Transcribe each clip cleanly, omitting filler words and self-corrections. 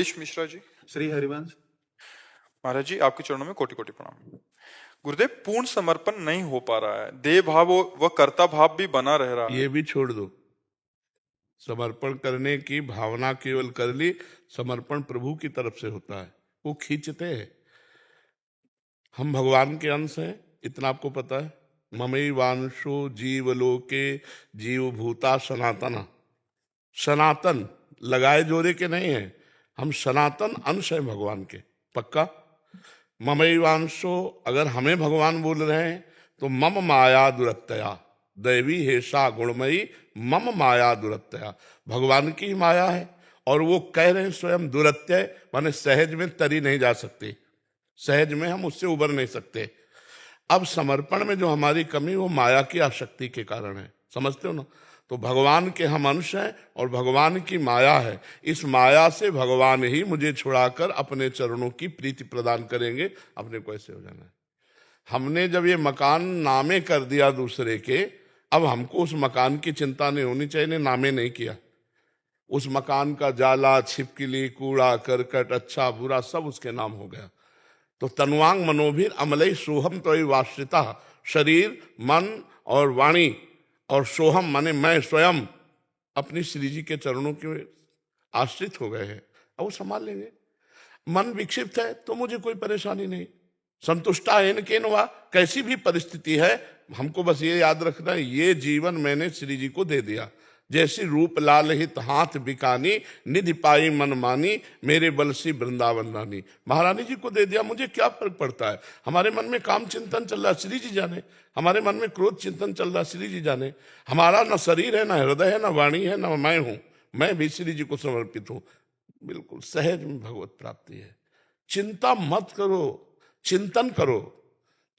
नीलेश मिश्रा जी। श्री हरिवंश। महाराज जी, आपके चरणों में कोटि कोटि प्रणाम। गुरुदेव, पूर्ण समर्पण नहीं हो पा रहा है, देह भाव व कर्ता भाव भी बना रह रहा है। ये भी छोड़ दो। समर्पण करने की भावना केवल कर ली, समर्पण प्रभु की तरफ से होता है, वो खींचते हैं। हम भगवान के अंश हैं, इतना आपको पता है। ममैवांशो जीवलोके जीव भूता सनातन। सनातन लगाए जोरे के नहीं है, हम सनातन अंश हैं भगवान के, पक्का। ममैवांशो, अगर हमें भगवान बोल रहे हैं तो मम माया दुरत्यया दैवी हेषा गुणमयी मम माया दुरत्यया, भगवान की माया है। और वो कह रहे हैं स्वयं दुरत्यय, माने सहज में तरी नहीं जा सकती, सहज में हम उससे उबर नहीं सकते। अब समर्पण में जो हमारी कमी, वो माया की आसक्ति के कारण है, समझते हो ना। तो भगवान के हम अंश हैं और भगवान की माया है, इस माया से भगवान ही मुझे छुड़ाकर अपने चरणों की प्रीति प्रदान करेंगे, अपने को ऐसे हो जाना है। हमने जब ये मकान नामे कर दिया दूसरे के, अब हमको उस मकान की चिंता नहीं होनी चाहिए, नामे नहीं किया। उस मकान का जाला, छिपकली, कूड़ा करकट, अच्छा बुरा सब उसके नाम हो गया। तो तनुवांग मनोभिर अमलई सोहम तो वाश्रिता, शरीर मन और वाणी और सोहम माने मैं स्वयं अपनी श्री जी के चरणों के आश्रित हो गए हैं, अब वो संभाल लेंगे। मन विक्षिप्त है तो मुझे कोई परेशानी नहीं, संतुष्टा है केन वा, कैसी भी परिस्थिति है, हमको बस ये याद रखना है, ये जीवन मैंने श्री जी को दे दिया। जैसी रूप लाल हित हाथ बिकानी, निधि पाई मन मानी, मेरे बलसी वृंदावन रानी। महारानी जी को दे दिया, मुझे क्या फर्क पड़ता है। हमारे मन में काम चिंतन चल रहा है, श्री जी जाने। हमारे मन में क्रोध चिंतन चल रहा है, श्री जी जाने। हमारा न शरीर है, न हृदय है, न वाणी है, न मैं हूं, मैं भी श्री जी को समर्पित हूं। बिल्कुल सहज में भगवत प्राप्ति है। चिंता मत करो, चिंतन करो,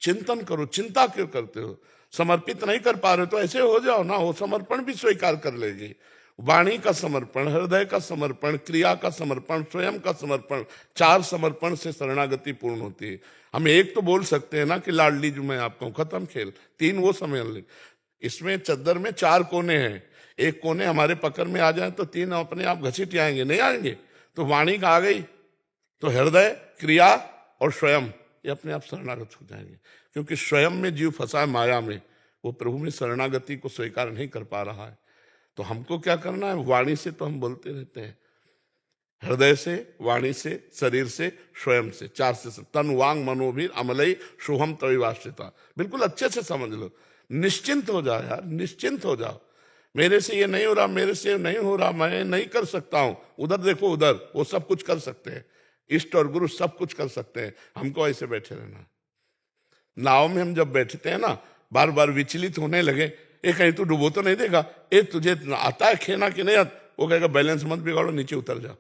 चिंतन करो। चिंता क्यों करते हो? समर्पित नहीं कर पा रहे तो ऐसे हो जाओ ना, वो समर्पण भी स्वीकार कर लेगी। वाणी का समर्पण, हृदय का समर्पण, क्रिया का समर्पण, स्वयं का समर्पण, 4 समर्पण से शरणागति पूर्ण होती है। हम एक तो बोल सकते हैं ना कि लाडली जो मैं आपका हूं, खत्म खेल। 3 वो समय ले। इसमें चद्दर में 4 कोने हैं, एक कोने हमारे पकड़ में आ जाए तो 3 अपने आप घसीट आएंगे, नहीं आएंगे। तो वाणी का आ गई, तो हृदय, क्रिया और स्वयं, ये अपने आप शरणागत हो जाएंगे। क्योंकि स्वयं में जीव फंसा है माया में, वो प्रभु में शरणागति को स्वीकार नहीं कर पा रहा है। तो हमको क्या करना है? वाणी से तो हम बोलते रहते हैं, हृदय से, वाणी से, शरीर से, स्वयं से, 4 से। तन वांग मनोभिर अमलई सोहम तविवाश्रिता। बिल्कुल अच्छे से समझ लो, निश्चिंत हो जाओ यार, निश्चिंत हो जाओ। मेरे से ये नहीं हो रहा, मेरे से नहीं हो रहा, मैं नहीं कर सकता हूं, उधर देखो, उधर वो सब कुछ कर सकते हैं, इष्ट और गुरु सब कुछ कर सकते हैं। हमको ऐसे बैठे रहना। नाव में हम जब बैठते हैं ना, बार बार विचलित होने लगे, ये कहीं तू डुबो तो नहीं देगा, ये तुझे आता है खेना कि नहीं आता, वो कहेगा बैलेंस मत बिगाड़ो, नीचे उतर जाओ।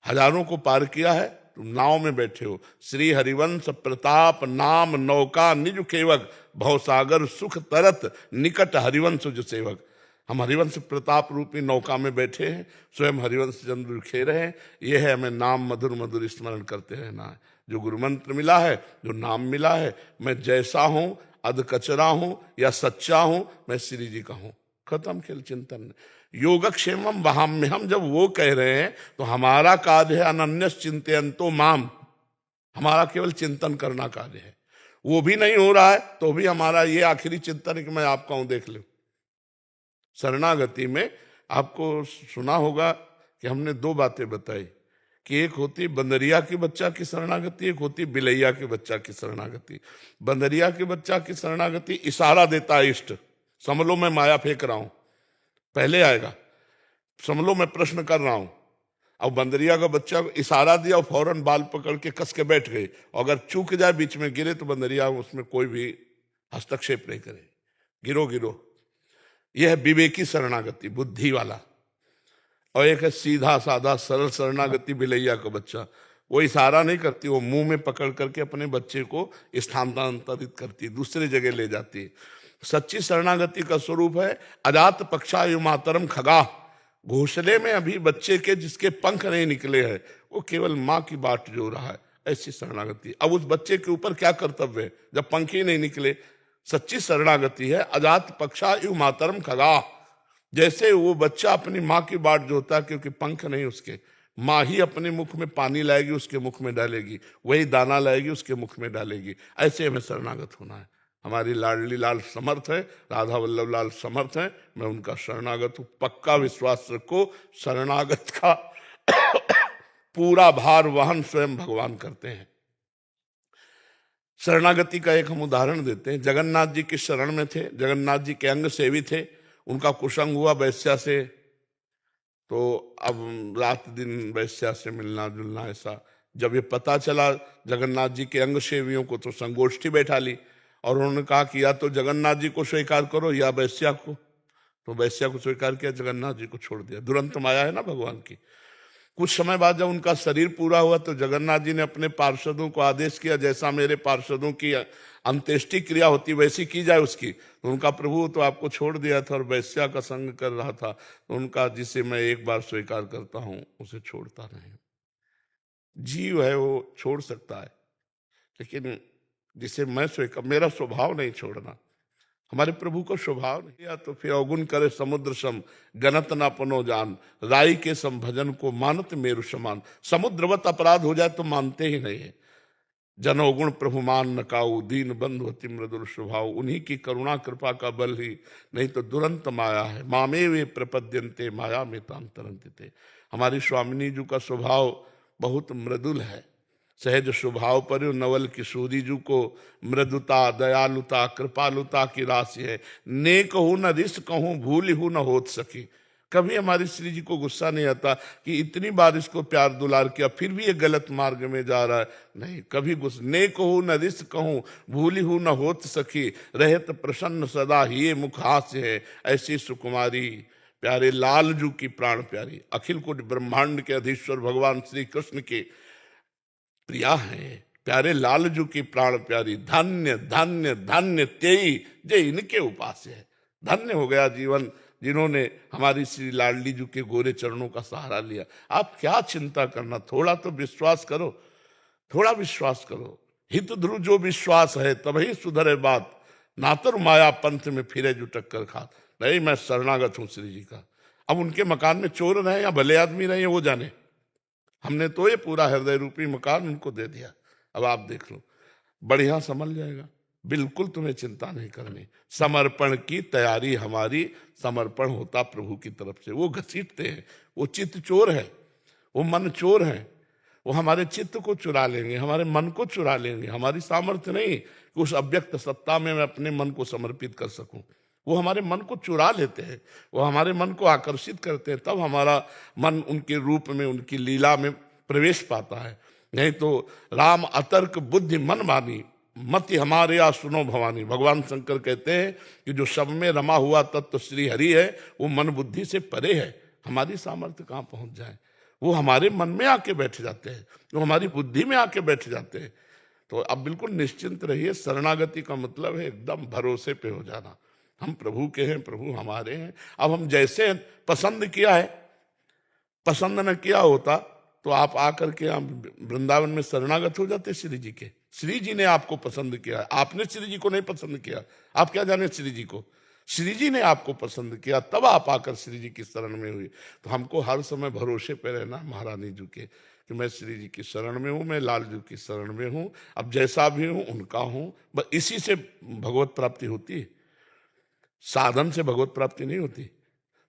हजारों को पार किया है, तुम नाव में बैठे हो। श्री हरिवंश प्रताप नाम नौका निज खेवक, भवसागर सुख तरत निकट हरिवंश जो सेवक। हम हरिवंश प्रताप रूपी नौका में बैठे हैं, स्वयं हरिवंश चंद्र खेर हैं। यह है हमें नाम मधुर मधुर स्मरण करते रहना है। जो गुरु मंत्र मिला है, जो नाम मिला है, मैं जैसा हूं, अध कचरा हूं या सच्चा हूं, मैं श्री जी का हूं। खत्म खेल चिंतन। योगक्षेमम वहां में हम जब वो कह रहे हैं तो हमारा कार्य है अनन्यस चिंतयन्तो माम, हमारा केवल चिंतन करना कार्य है। वो भी नहीं हो रहा है तो भी हमारा ये आखिरी चिंतन है कि मैं आपका हूं, देख लो। शरणागति में आपको सुना होगा कि हमने 2 बातें बताई कि एक होती बंदरिया के बच्चा की शरणागति, एक होती बिलैया के बच्चा की शरणागति। बंदरिया के बच्चा की शरणागति इशारा देता है इष्ट, समझ लो मैं माया फेंक रहा हूं, पहले आएगा, समझ लो मैं प्रश्न कर रहा हूं। अब बंदरिया का बच्चा इशारा दिया और फौरन बाल पकड़ के कस के बैठ गए, अगर चूक जाए बीच में गिरे तो बंदरिया उसमें कोई भी हस्तक्षेप नहीं करे, गिरो गिरो। यह है विवेकी शरणागति, बुद्धि वाला। और एक है सीधा साधा सरल शरणागति बिलैया का बच्चा, वो इशारा नहीं करती, वो मुंह में पकड़ करके अपने बच्चे को स्थानांतरित करती, दूसरी जगह ले जाती है। सच्ची शरणागति का स्वरूप है अजात पक्षायु मातरम खगा, घोंसले में अभी बच्चे के जिसके पंख नहीं निकले हैं, वो केवल माँ की बाट जो रहा है, ऐसी शरणागति। अब उस बच्चे के ऊपर क्या कर्तव्य है जब पंख ही नहीं निकले? सच्ची शरणागति है अजात पक्षायु मातरम खगा, जैसे वो बच्चा अपनी माँ की बाट जोता क्योंकि पंख नहीं उसके, माँ ही अपने मुख में पानी लाएगी, उसके मुख में डालेगी, वही दाना लाएगी, उसके मुख में डालेगी। ऐसे हमें शरणागत होना है। हमारी लाडली लाल समर्थ है, राधा वल्लभ लाल समर्थ है, मैं उनका शरणागत हूं। पक्का विश्वास रखो, शरणागत का पूरा भार वहन स्वयं भगवान करते हैं। शरणागति का एक हम उदाहरण देते हैं। जगन्नाथ जी के शरण में थे, जगन्नाथ जी के अंग सेवी थे, उनका कुसंग हुआ वैश्या से, तो अब रात दिन वैश्या से मिलना जुलना ऐसा। जब ये पता चला जगन्नाथ जी के अंग सेवियों को, तो संगोष्ठी बैठा ली और उन्होंने कहा कि या तो जगन्नाथ जी को स्वीकार करो या वैश्या को। तो वैश्या को स्वीकार किया, जगन्नाथ जी को छोड़ दिया। दुरंत माया है ना भगवान की। कुछ समय बाद जब उनका शरीर पूरा हुआ तो जगन्नाथ जी ने अपने पार्षदों को आदेश किया, जैसा मेरे पार्षदों की अंत्येष्टि क्रिया होती वैसी की जाए उसकी। तो उनका प्रभु तो आपको छोड़ दिया था और वैश्या का संग कर रहा था, तो उनका जिसे मैं एक बार स्वीकार करता हूं उसे छोड़ता नहीं। जीव है वो छोड़ सकता है, लेकिन जिसे मैं स्वीकार, मेरा स्वभाव नहीं छोड़ना, हमारे प्रभु को स्वभाव नहीं। या तो फिर अवगुण करे समुद्र सम, गनत ना पनो जान, राई के सम भजन को मानत मेरु समान। समुद्रवत अपराध हो जाए तो मानते ही नहीं है। जनोगुण प्रभु मान नकाऊ, दीन बंधु अति मृदुल स्वभाव। उन्हीं की करुणा कृपा का बल ही, नहीं तो दुरंत माया है। मामे वे प्रपद्यंते माया में ताम तरंते। हमारी स्वामिनी जी का स्वभाव बहुत मृदुल है। सहज स्वभाव पर नवल किशोरी जी को मृदुता, दयालुता, कृपालुता की राशि है। नेक हूं न रिस कहूं, भूल हूं न होत सकी। कभी हमारी श्री जी को गुस्सा नहीं आता कि इतनी बार इसको प्यार दुलार किया फिर भी ये गलत मार्ग में जा रहा है, नहीं कभी गुस्सा। नेक हूं न रिस कहूं, भूली हूं न होत सकी, रहत प्रसन्न सदा ही मुख हास्य है। ऐसी सुकुमारी प्यारे लाल जू की प्राण प्यारी, अखिल कोटि ब्रह्मांड के अधीश्वर भगवान श्री कृष्ण के प्रिया है। प्यारे लाल जू की प्राण प्यारी, धन्य धन्य धन्य तेई जे इनके उपास्य है। धन्य हो गया जीवन जिन्होंने हमारी श्री लाडली जू के गोरे चरणों का सहारा लिया। आप क्या चिंता करना, थोड़ा तो विश्वास करो, थोड़ा विश्वास करो। हित ध्रुव जो विश्वास है तभी सुधरे बात, नातर माया पंथ में फिरे जो टक्कर खा। नहीं, मैं शरणागत हूं श्री जी का। अब उनके मकान में चोर रहे या भले आदमी रहे वो जाने, हमने तो ये पूरा हृदय रूपी मकान उनको दे दिया। अब आप देख लो, बढ़िया संभल जाएगा। बिल्कुल तुम्हें चिंता नहीं करनी। समर्पण की तैयारी हमारी, समर्पण होता प्रभु की तरफ से। वो घसीटते हैं, वो चित्त चोर है, वो मन चोर है। वो हमारे चित्त को चुरा लेंगे, हमारे मन को चुरा लेंगे। हमारी सामर्थ्य नहीं कि उस अव्यक्त सत्ता में मैं अपने मन को समर्पित कर सकूं। वो हमारे मन को चुरा लेते हैं, वो हमारे मन को आकर्षित करते हैं, तब हमारा मन उनके रूप में, उनकी लीला में प्रवेश पाता है। नहीं तो राम अतर्क बुद्धि मन मानी, मति हमारे या सुनो भवानी। भगवान शंकर कहते हैं कि जो सब में रमा हुआ तत्व श्री हरि है, वो मन बुद्धि से परे है। हमारी सामर्थ्य कहाँ पहुंच जाए, वो हमारे मन में आके बैठ जाते हैं, वो हमारी बुद्धि में आके बैठ जाते हैं। तो अब बिल्कुल निश्चिंत रहिए। शरणागति का मतलब है एकदम भरोसे पे हो जाना। हम प्रभु के हैं, प्रभु हमारे हैं। अब हम जैसे पसंद किया है, पसंद न किया होता तो आप आकर के आप वृंदावन में शरणागत हो जाते श्री जी के। श्री जी ने आपको पसंद किया, आपने श्री जी को नहीं पसंद किया। आप क्या जाने श्री जी को, श्री जी ने आपको पसंद किया, तब आप आकर श्री जी की शरण में हुई। तो हमको हर समय भरोसे पे रहना महारानी जी के कि मैं श्री जी की शरण में हूँ, मैं लाल जी की शरण में हूँ। अब जैसा भी हूँ उनका हूँ। बस इसी से भगवत प्राप्ति होती है, साधन से भगवत प्राप्ति नहीं होती।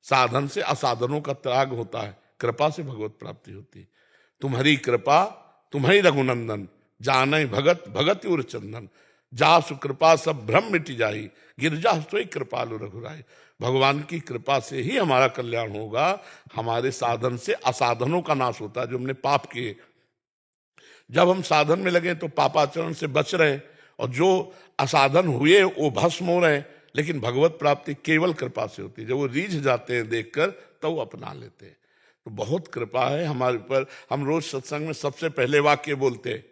साधन से असाधनों का त्याग होता है, कृपा से भगवत प्राप्ति होती है। तुम्हारी कृपा तुम्हारी रघुनंदन, जाने भगत भगत उर चंदन। जासु कृपा सब भ्रम मिट जाई, गिरजा सोई कृपालु रघुराई। भगवान की कृपा से ही हमारा कल्याण होगा। हमारे साधन से असाधनों का नाश होता है, जो हमने पाप किए। जब हम साधन में लगे तो पापाचरण से बच रहे, और जो असाधन हुए वो भस्म हो रहे। लेकिन भगवत प्राप्ति केवल कृपा से होती है। जब वो रीझ जाते हैं देखकर तो वो अपना लेते हैं। तो बहुत कृपा है हमारे ऊपर। हम रोज सत्संग में सबसे पहले वाक्य बोलते हैं,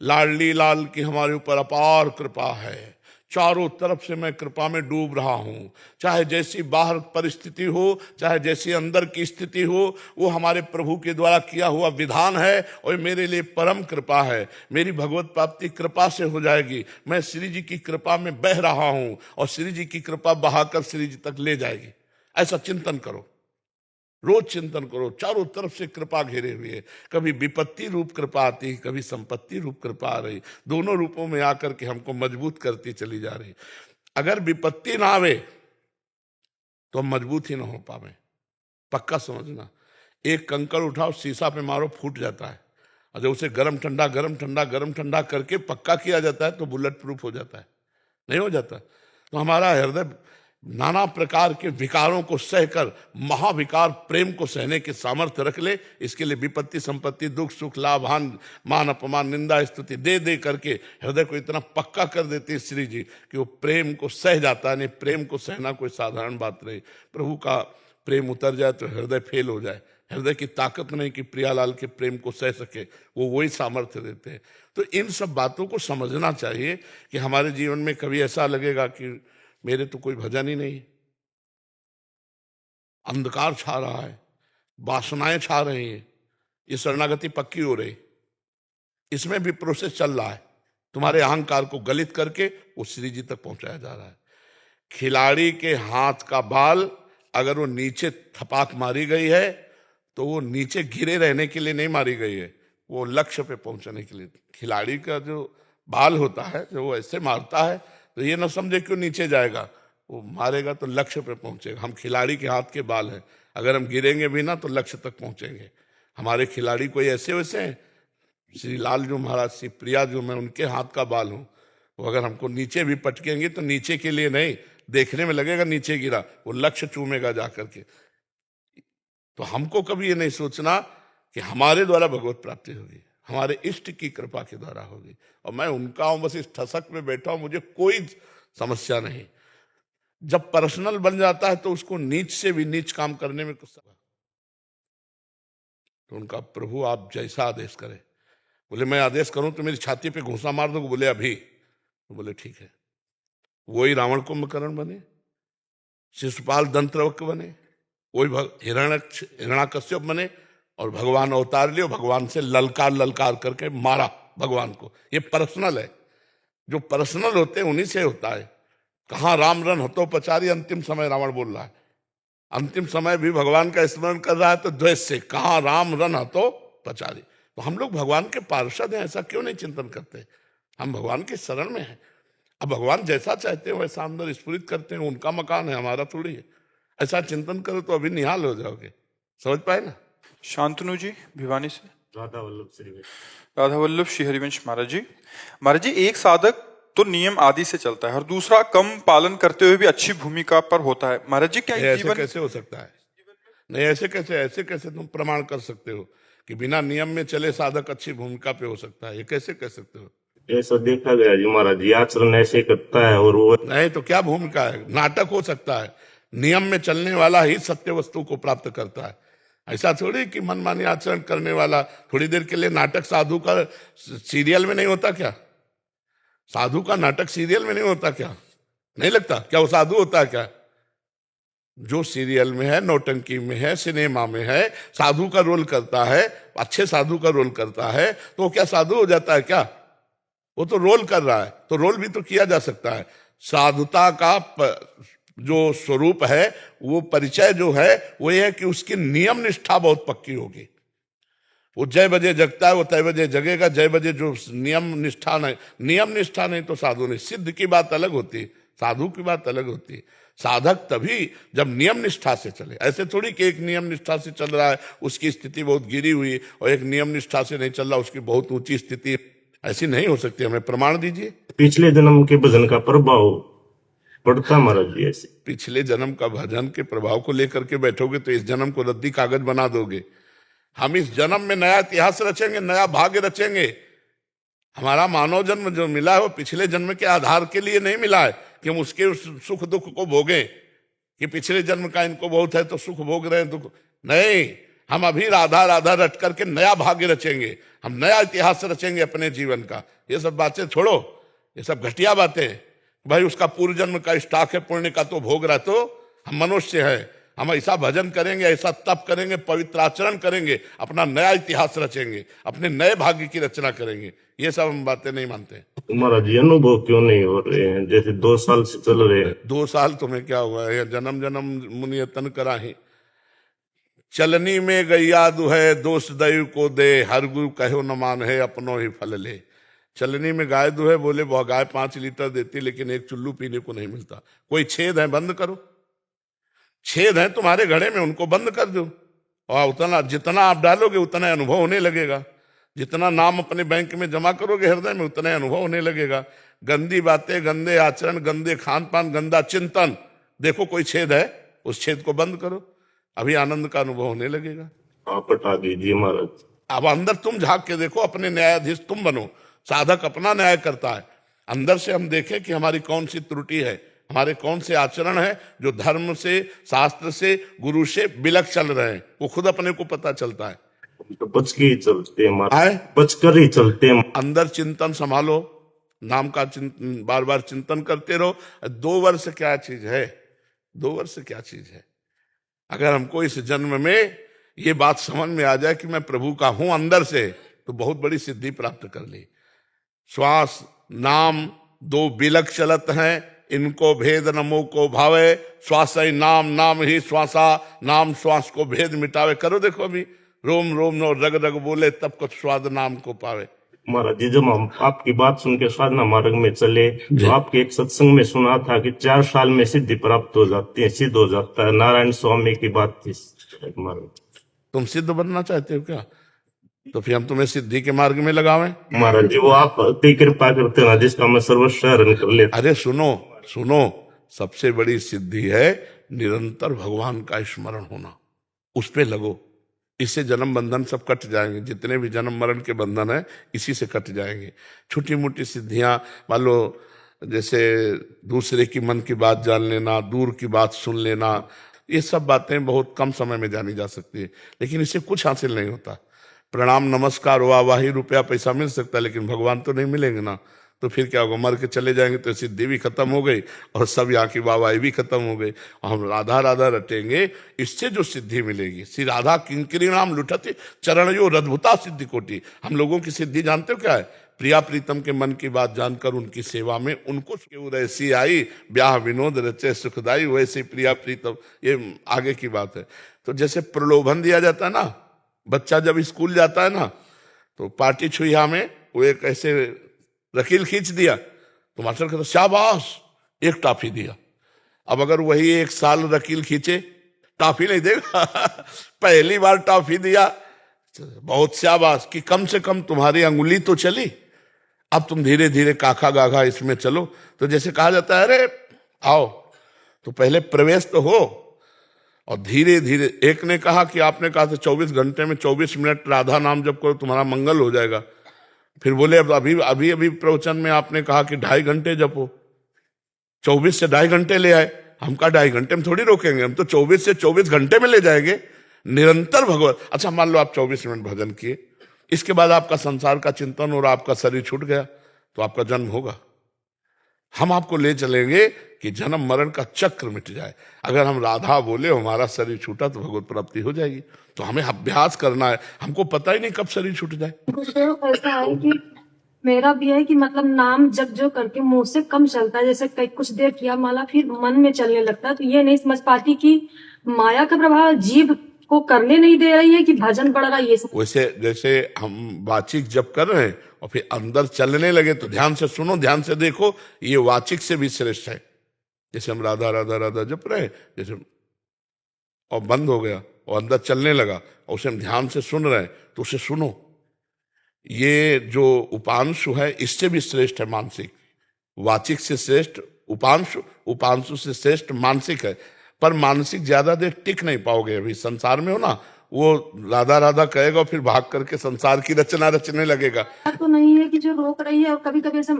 लाडली लाल की हमारे ऊपर अपार कृपा है। चारों तरफ से मैं कृपा में डूब रहा हूं। चाहे जैसी बाहर परिस्थिति हो, चाहे जैसी अंदर की स्थिति हो, वो हमारे प्रभु के द्वारा किया हुआ विधान है और मेरे लिए परम कृपा है। मेरी भगवत प्राप्ति कृपा से हो जाएगी। मैं श्री जी की कृपा में बह रहा हूं और श्री जी की कृपा बहाकर श्री जी तक ले जाएगी। ऐसा चिंतन करो। रोज चिंतन करो, चारों तरफ से कृपा घेरे हुई है। कभी विपत्ति रूप कृपा आती, कभी संपत्ति रूप कृपा आ रही, दोनों रूपों में आकर के हमको मजबूत करती चली जा रही। अगर विपत्ति ना आवे तो हम मजबूत ही ना हो पावे। पक्का समझना, एक कंकड़ उठाओ, शीशा पे मारो, फूट जाता है, और जब उसे गरम ठंडा गरम ठंडा गरम ठंडा करके पक्का किया जाता है तो बुलेट प्रूफ हो जाता है, नहीं हो जाता। तो हमारा हृदय नाना प्रकार के विकारों को सहकर महाविकार प्रेम को सहने के सामर्थ्य रख ले। इसके लिए विपत्ति संपत्ति दुख सुख लाभ हान मान अपमान निंदा स्तुति दे दे करके हृदय को इतना पक्का कर देते हैं श्री जी कि वो प्रेम को सह जाता है। नहीं, प्रेम को सहना कोई साधारण बात नहीं। प्रभु का प्रेम उतर जाए तो हृदय फेल हो जाए। हृदय की ताकत नहीं कि प्रियालाल के प्रेम को सह सके, वो वही सामर्थ्य देते हैं। तो इन सब बातों को समझना चाहिए कि हमारे जीवन में कभी ऐसा लगेगा कि मेरे तो कोई भजन ही नहीं, अंधकार छा रहा है, वासनाएं छा रही हैं, ये शरणागति पक्की हो रही, इसमें भी प्रोसेस चल रहा है। तुम्हारे अहंकार को गलित करके वो श्री जी तक पहुंचाया जा रहा है। खिलाड़ी के हाथ का बाल अगर वो नीचे थपाक मारी गई है तो वो नीचे गिरे रहने के लिए नहीं मारी गई है, वो लक्ष्य पे पहुंचने के लिए। खिलाड़ी का जो बाल होता है, जो वो ऐसे मारता है तो ये ना समझे क्यों नीचे जाएगा, वो मारेगा तो लक्ष्य पे पहुंचेगा। हम खिलाड़ी के हाथ के बाल हैं, अगर हम गिरेंगे भी ना तो लक्ष्य तक पहुंचेंगे। हमारे खिलाड़ी कोई ऐसे वैसे हैं, श्री लाल जो महाराज, श्री प्रिया जो, मैं उनके हाथ का बाल हूं। वो अगर हमको नीचे भी पटकेंगे तो नीचे के लिए नहीं, देखने में लगेगा नीचे गिरा, वो लक्ष्य चूमेगा जाकर के। तो हमको कभी ये नहीं सोचना कि हमारे द्वारा भगवत प्राप्ति होगी, हमारे इष्ट की कृपा के द्वारा होगी। और मैं उनका हूं, बस इस ठसक में बैठा हूं, मुझे कोई समस्या नहीं। जब पर्सनल बन जाता है तो उसको नीच से भी नीच काम करने में कुछ तो उनका प्रभु आप जैसा आदेश करें। बोले मैं आदेश करूं तो मेरी छाती पे घूंसा मार दो, बोले अभी, तो बोले ठीक है। वही रावण कुंभकर्ण बने, शिशुपाल दंत्रवक्र बने, वही हिरण्याकश्यप बने और भगवान अवतार लियो, भगवान से ललकार ललकार करके मारा भगवान को। ये पर्सनल है, जो पर्सनल होते हैं उन्हीं से होता है। कहाँ राम रन हतो पचारी, अंतिम समय रावण बोल रहा है, अंतिम समय भी भगवान का स्मरण कर रहा है तो द्वेष से, कहाँ राम रन हतो पचारी। तो हम लोग भगवान के पार्षद हैं, ऐसा क्यों नहीं चिंतन करते? हम भगवान के शरण में हैं। अब भगवान जैसा चाहते हैं वैसा अंदर स्फुरित करते हैं, उनका मकान है, हमारा थोड़ी है। ऐसा चिंतन करो तो अभी निहाल हो जाओगे। समझ पाए ना? शांतनु जी भिवानी से। राधा वल्लभ श्री हरिवंश महाराज जी। महाराज जी, एक साधक तो नियम आदि से चलता है और दूसरा कम पालन करते हुए भी अच्छी भूमिका पर होता है। महाराज जी, क्या ऐसे जीवन कैसे हो सकता है? नहीं, ऐसे कैसे तुम प्रमाण कर सकते हो कि बिना नियम में चले साधक अच्छी भूमिका पे हो सकता है? ये कैसे कह सकते हो? ऐसा देखा गया जी महाराज, ये आचरण ऐसे करता है और वो नहीं तो क्या भूमिका है? नाटक हो सकता है। नियम में चलने वाला ही सत्य वस्तु को प्राप्त करता है। ऐसा थोड़ी कि मनमानी आचरण करने वाला थोड़ी देर के लिए नाटक, साधु का सीरियल में नहीं होता क्या? साधु का नाटक सीरियल में नहीं होता क्या? नहीं लगता क्या वो साधु होता है क्या? जो सीरियल में है, नौटंकी में है, सिनेमा में है, साधु का रोल करता है, अच्छे साधु का रोल करता है, तो वो क्या साधु हो जाता है क्या? वो तो रोल कर रहा है, तो रोल भी तो किया जा सकता है। साधुता का जो स्वरूप है, वो परिचय जो है वो ये है कि उसकी नियम निष्ठा बहुत पक्की होगी। वो जय बजे जगता है, वो तय बजे जगेगा। जय बजे जो नियम निष्ठा नहीं तो साधु नहीं। सिद्ध की बात अलग होती, साधु की बात अलग होती। साधक तभी जब नियम निष्ठा से चले। ऐसे थोड़ी कि एक नियम निष्ठा से चल रहा है उसकी स्थिति बहुत गिरी हुई, और एक नियम निष्ठा से नहीं चल रहा उसकी बहुत ऊंची स्थिति। ऐसी नहीं हो सकती। हमें प्रमाण दीजिए। पिछले जन्म के भजन का प्रभाव पड़ता महाराज जी। ऐसे पिछले जन्म का भजन के प्रभाव को लेकर के बैठोगे तो इस जन्म को रद्दी कागज बना दोगे। हम इस जन्म में नया इतिहास रचेंगे, नया भाग्य रचेंगे। हमारा मानव जन्म जो मिला है वो पिछले जन्म के आधार के लिए नहीं मिला है कि हम उसके सुख दुख को भोगें, कि पिछले जन्म का इनको बहुत है तो सुख भोग रहे हैं, दुख नहीं। हम अभी राधा राधा रट करके नया भाग्य रचेंगे, हम नया इतिहास रचेंगे अपने जीवन का। ये सब बातें छोड़ो, ये सब घटिया बातें। भाई उसका पूर्व जन्म का स्टॉक है, पुण्य का तो भोग रहा, तो हम मनुष्य हैं। हम ऐसा भजन करेंगे, ऐसा तप करेंगे, पवित्र आचरण करेंगे, अपना नया इतिहास रचेंगे, अपने नए भाग्य की रचना करेंगे। ये सब हम बातें नहीं मानते। महाराज जी अनुभव क्यों नहीं हो रहे हैं? जैसे 2 साल से चल रहे हैं। 2 साल तुम्हें क्या हुआ है? जन्म जन्म मुनि तन कराही। चलनी में गैया दुहे दोष दैव को दे, हर गुरु कहो न मान है अपनों ही फल ले। चलनी में गाय दुहे, बोले वह गाय 5 लीटर देती लेकिन एक चुल्लू पीने को नहीं मिलता। कोई छेद है बंद करो, छेद है तुम्हारे घड़े में उनको बंद कर दो, और उतना जितना आप डालोगे उतना अनुभव होने लगेगा। जितना नाम अपने बैंक में जमा करोगे हृदय में उतना अनुभव होने लगेगा। गंदी बातें, गंदे आचरण, गंदे खान पान, गंदा चिंतन, देखो कोई छेद है, उस छेद को बंद करो, अभी आनंद का अनुभव होने लगेगा। आप हटा दीजिए महाराज। अब अंदर तुम झांक के देखो, अपने न्यायाधीश तुम बनो। साधक अपना न्याय करता है, अंदर से हम देखें कि हमारी कौन सी त्रुटि है, हमारे कौन से आचरण है जो धर्म से, शास्त्र से, गुरु से बिलक चल रहे हैं, वो खुद अपने को पता चलता है। तो बच के ही चलते हैं महाराज, बच कर ही चलते हैं। अंदर चिंतन संभालो, नाम का चिंतन, बार बार चिंतन करते रहो। 2 वर्ष क्या चीज है, 2 वर्ष क्या चीज है। अगर हमको इस जन्म में ये बात समझ में आ जाए कि मैं प्रभु का हूं अंदर से, तो बहुत बड़ी सिद्धि प्राप्त कर ली। श्वास नाम 2 बिलक चलत हैं, इनको भेद नमो को भावे। श्वास ही नाम, नाम ही श्वासा, नाम श्वास को भेद मिटावे। करो देखो अभी, रोम रोम नो रग रग बोले, तब कुछ स्वाद नाम को पावे। महाराज जी, जब हम आपकी बात सुन के साधना मार्ग में चले, तो आपके एक सत्संग में सुना था कि 4 साल में सिद्धि प्राप्त हो जाती है, सिद्ध हो जाता है। नारायण स्वामी की बात थी महाराज। तुम सिद्ध बनना चाहते हो क्या? तो फिर हम तुम्हें सिद्धि के मार्ग में लगावें? महाराज जी, वो आप अति कृपा करते हैं जिसका मैं सर्वस्व हरण कर लेता। अरे सुनो सुनो, सबसे बड़ी सिद्धि है निरंतर भगवान का स्मरण होना, उस पे लगो। इससे जन्म बंधन सब कट जाएंगे, जितने भी जन्म मरण के बंधन है इसी से कट जाएंगे। छोटी मोटी सिद्धियां, मान लो जैसे दूसरे की मन की बात जान लेना, दूर की बात सुन लेना, ये सब बातें बहुत कम समय में जानी जा सकती है, लेकिन इससे कुछ हासिल नहीं होता। प्रणाम नमस्कार वाहवाही रुपया पैसा मिल सकता है, लेकिन भगवान तो नहीं मिलेंगे ना। तो फिर क्या होगा, मर के चले जाएंगे तो सिद्धि भी खत्म हो गई और सब यहाँ की वाहवाही भी खत्म हो गई। हम राधा राधा रटेंगे, इससे जो सिद्धि मिलेगी, श्री राधा किंकरी नाम लुठती चरण यो रद्भुता सिद्धि कोटि। हम लोगों की सिद्धि जानते हो क्या है? प्रिया प्रीतम के मन की बात जानकर उनकी सेवा में उनको ऐसी आई, ब्याह विनोद रचे सुखदाई, वैसे प्रिया प्रीतम। ये आगे की बात है। तो जैसे प्रलोभन दिया जाता है ना, बच्चा जब स्कूल जाता है ना, तो पार्टी छुइया में वो एक ऐसे रकील खींच दिया तो मास्टर कहता शाबाश, एक टॉफी दिया। अब अगर वही 1 साल रकील खींचे, टॉफी नहीं देगा पहली बार टॉफी दिया, बहुत शाबाश कि कम से कम तुम्हारी अंगुली तो चली, अब तुम धीरे धीरे काखा गाघा इसमें चलो। तो जैसे कहा जाता है, अरे आओ, तो पहले प्रवेश तो हो, और धीरे धीरे। एक ने कहा कि आपने कहा था 24 घंटे में 24 मिनट राधा नाम जप करो तुम्हारा मंगल हो जाएगा। फिर बोले अब अभी प्रवचन में आपने कहा कि 2.5 घंटे जपो, 24 से 2.5 घंटे ले आए। हम कहा 2.5 घंटे में थोड़ी रोकेंगे, हम तो 24 से 24 घंटे में ले जाएंगे। निरंतर भगवत। अच्छा मान लो आप 24 मिनट भजन किए, इसके बाद आपका संसार का चिंतन और आपका शरीर छूट गया, तो आपका जन्म होगा। हम आपको ले चलेंगे कि जन्म मरण का चक्र मिट जाए। अगर हम राधा बोले हमारा शरीर छूटा तो भगवत प्राप्ति हो जाएगी। तो हमें अभ्यास करना है, हमको पता ही नहीं कब शरीर छूट जाए। गुरुदेव ऐसा है कि मेरा भी है कि मतलब नाम जप जो करके मुंह से कम चलता है, जैसे कई कुछ देर किया माला फिर मन में चलने लगता है। तो ये नहीं समझ पाती कि माया का प्रभाव जीभ को करने नहीं दे रही है कि भजन बढ़ रहा है। ये सब वैसे जैसे हम वाचिक जप कर रहे हैं और फिर अंदर चलने लगे तो ध्यान से सुनो, ध्यान से देखो, ये वाचिक से भी श्रेष्ठ है। जैसे हम राधा राधा राधा जप रहे जैसे, और बंद हो गया और अंदर चलने लगा और उसे हम ध्यान से सुन रहे हैं, तो उसे सुनो। ये जो उपांशु है इससे भी श्रेष्ठ है मानसिक। वाचिक से श्रेष्ठ उपांशु, उपांशु से श्रेष्ठ मानसिक है। पर मानसिक ज्यादा देर टिक नहीं पाओगे। अभी संसार में हो ना, वो राधा राधा कहेगा और फिर भाग करके संसार की रचना रचने लगेगा। तो नहीं है कि जो रोक रही है, और कभी कभी ऐसे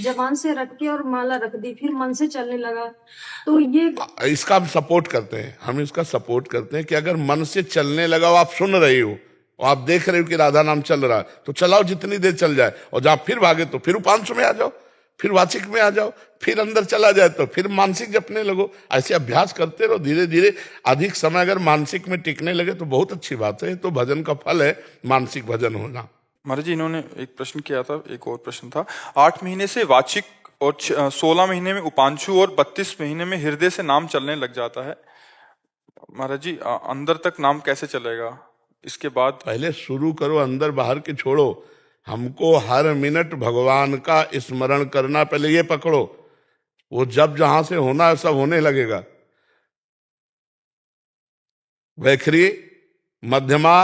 जबान से रट के और माला रख दी फिर मन से चलने लगा। तो ये इसका हम सपोर्ट करते हैं, हम इसका सपोर्ट करते हैं कि अगर मन से चलने लगा, आप सुन रहे हो और आप देख रहे हो कि राधा नाम चल रहा है, तो चलाओ जितनी देर चल जाए। और जब फिर भागे तो फिर उपांशु में आ जाओ, फिर वाचिक में आ जाओ, फिर अंदर चला जाए तो फिर मानसिक जपने लगो। ऐसे अभ्यास करते रहो धीरे धीरे। अधिक समय अगर मानसिक में टिकने लगे तो बहुत अच्छी बात है। तो भजन का फल है मानसिक भजन होना। महाराज जी, इन्होंने एक प्रश्न किया था, एक और प्रश्न था। 8 महीने से वाचिक और 16 महीने में उपांशु और 32 महीने में हृदय से नाम चलने लग जाता है। महाराज जी अंदर तक नाम कैसे चलेगा इसके बाद? पहले शुरू करो, अंदर बाहर के छोड़ो। हमको हर मिनट भगवान का स्मरण करना, पहले ये पकड़ो। वो जब जहां से होना है सब होने लगेगा। वैखरी, मध्यमा,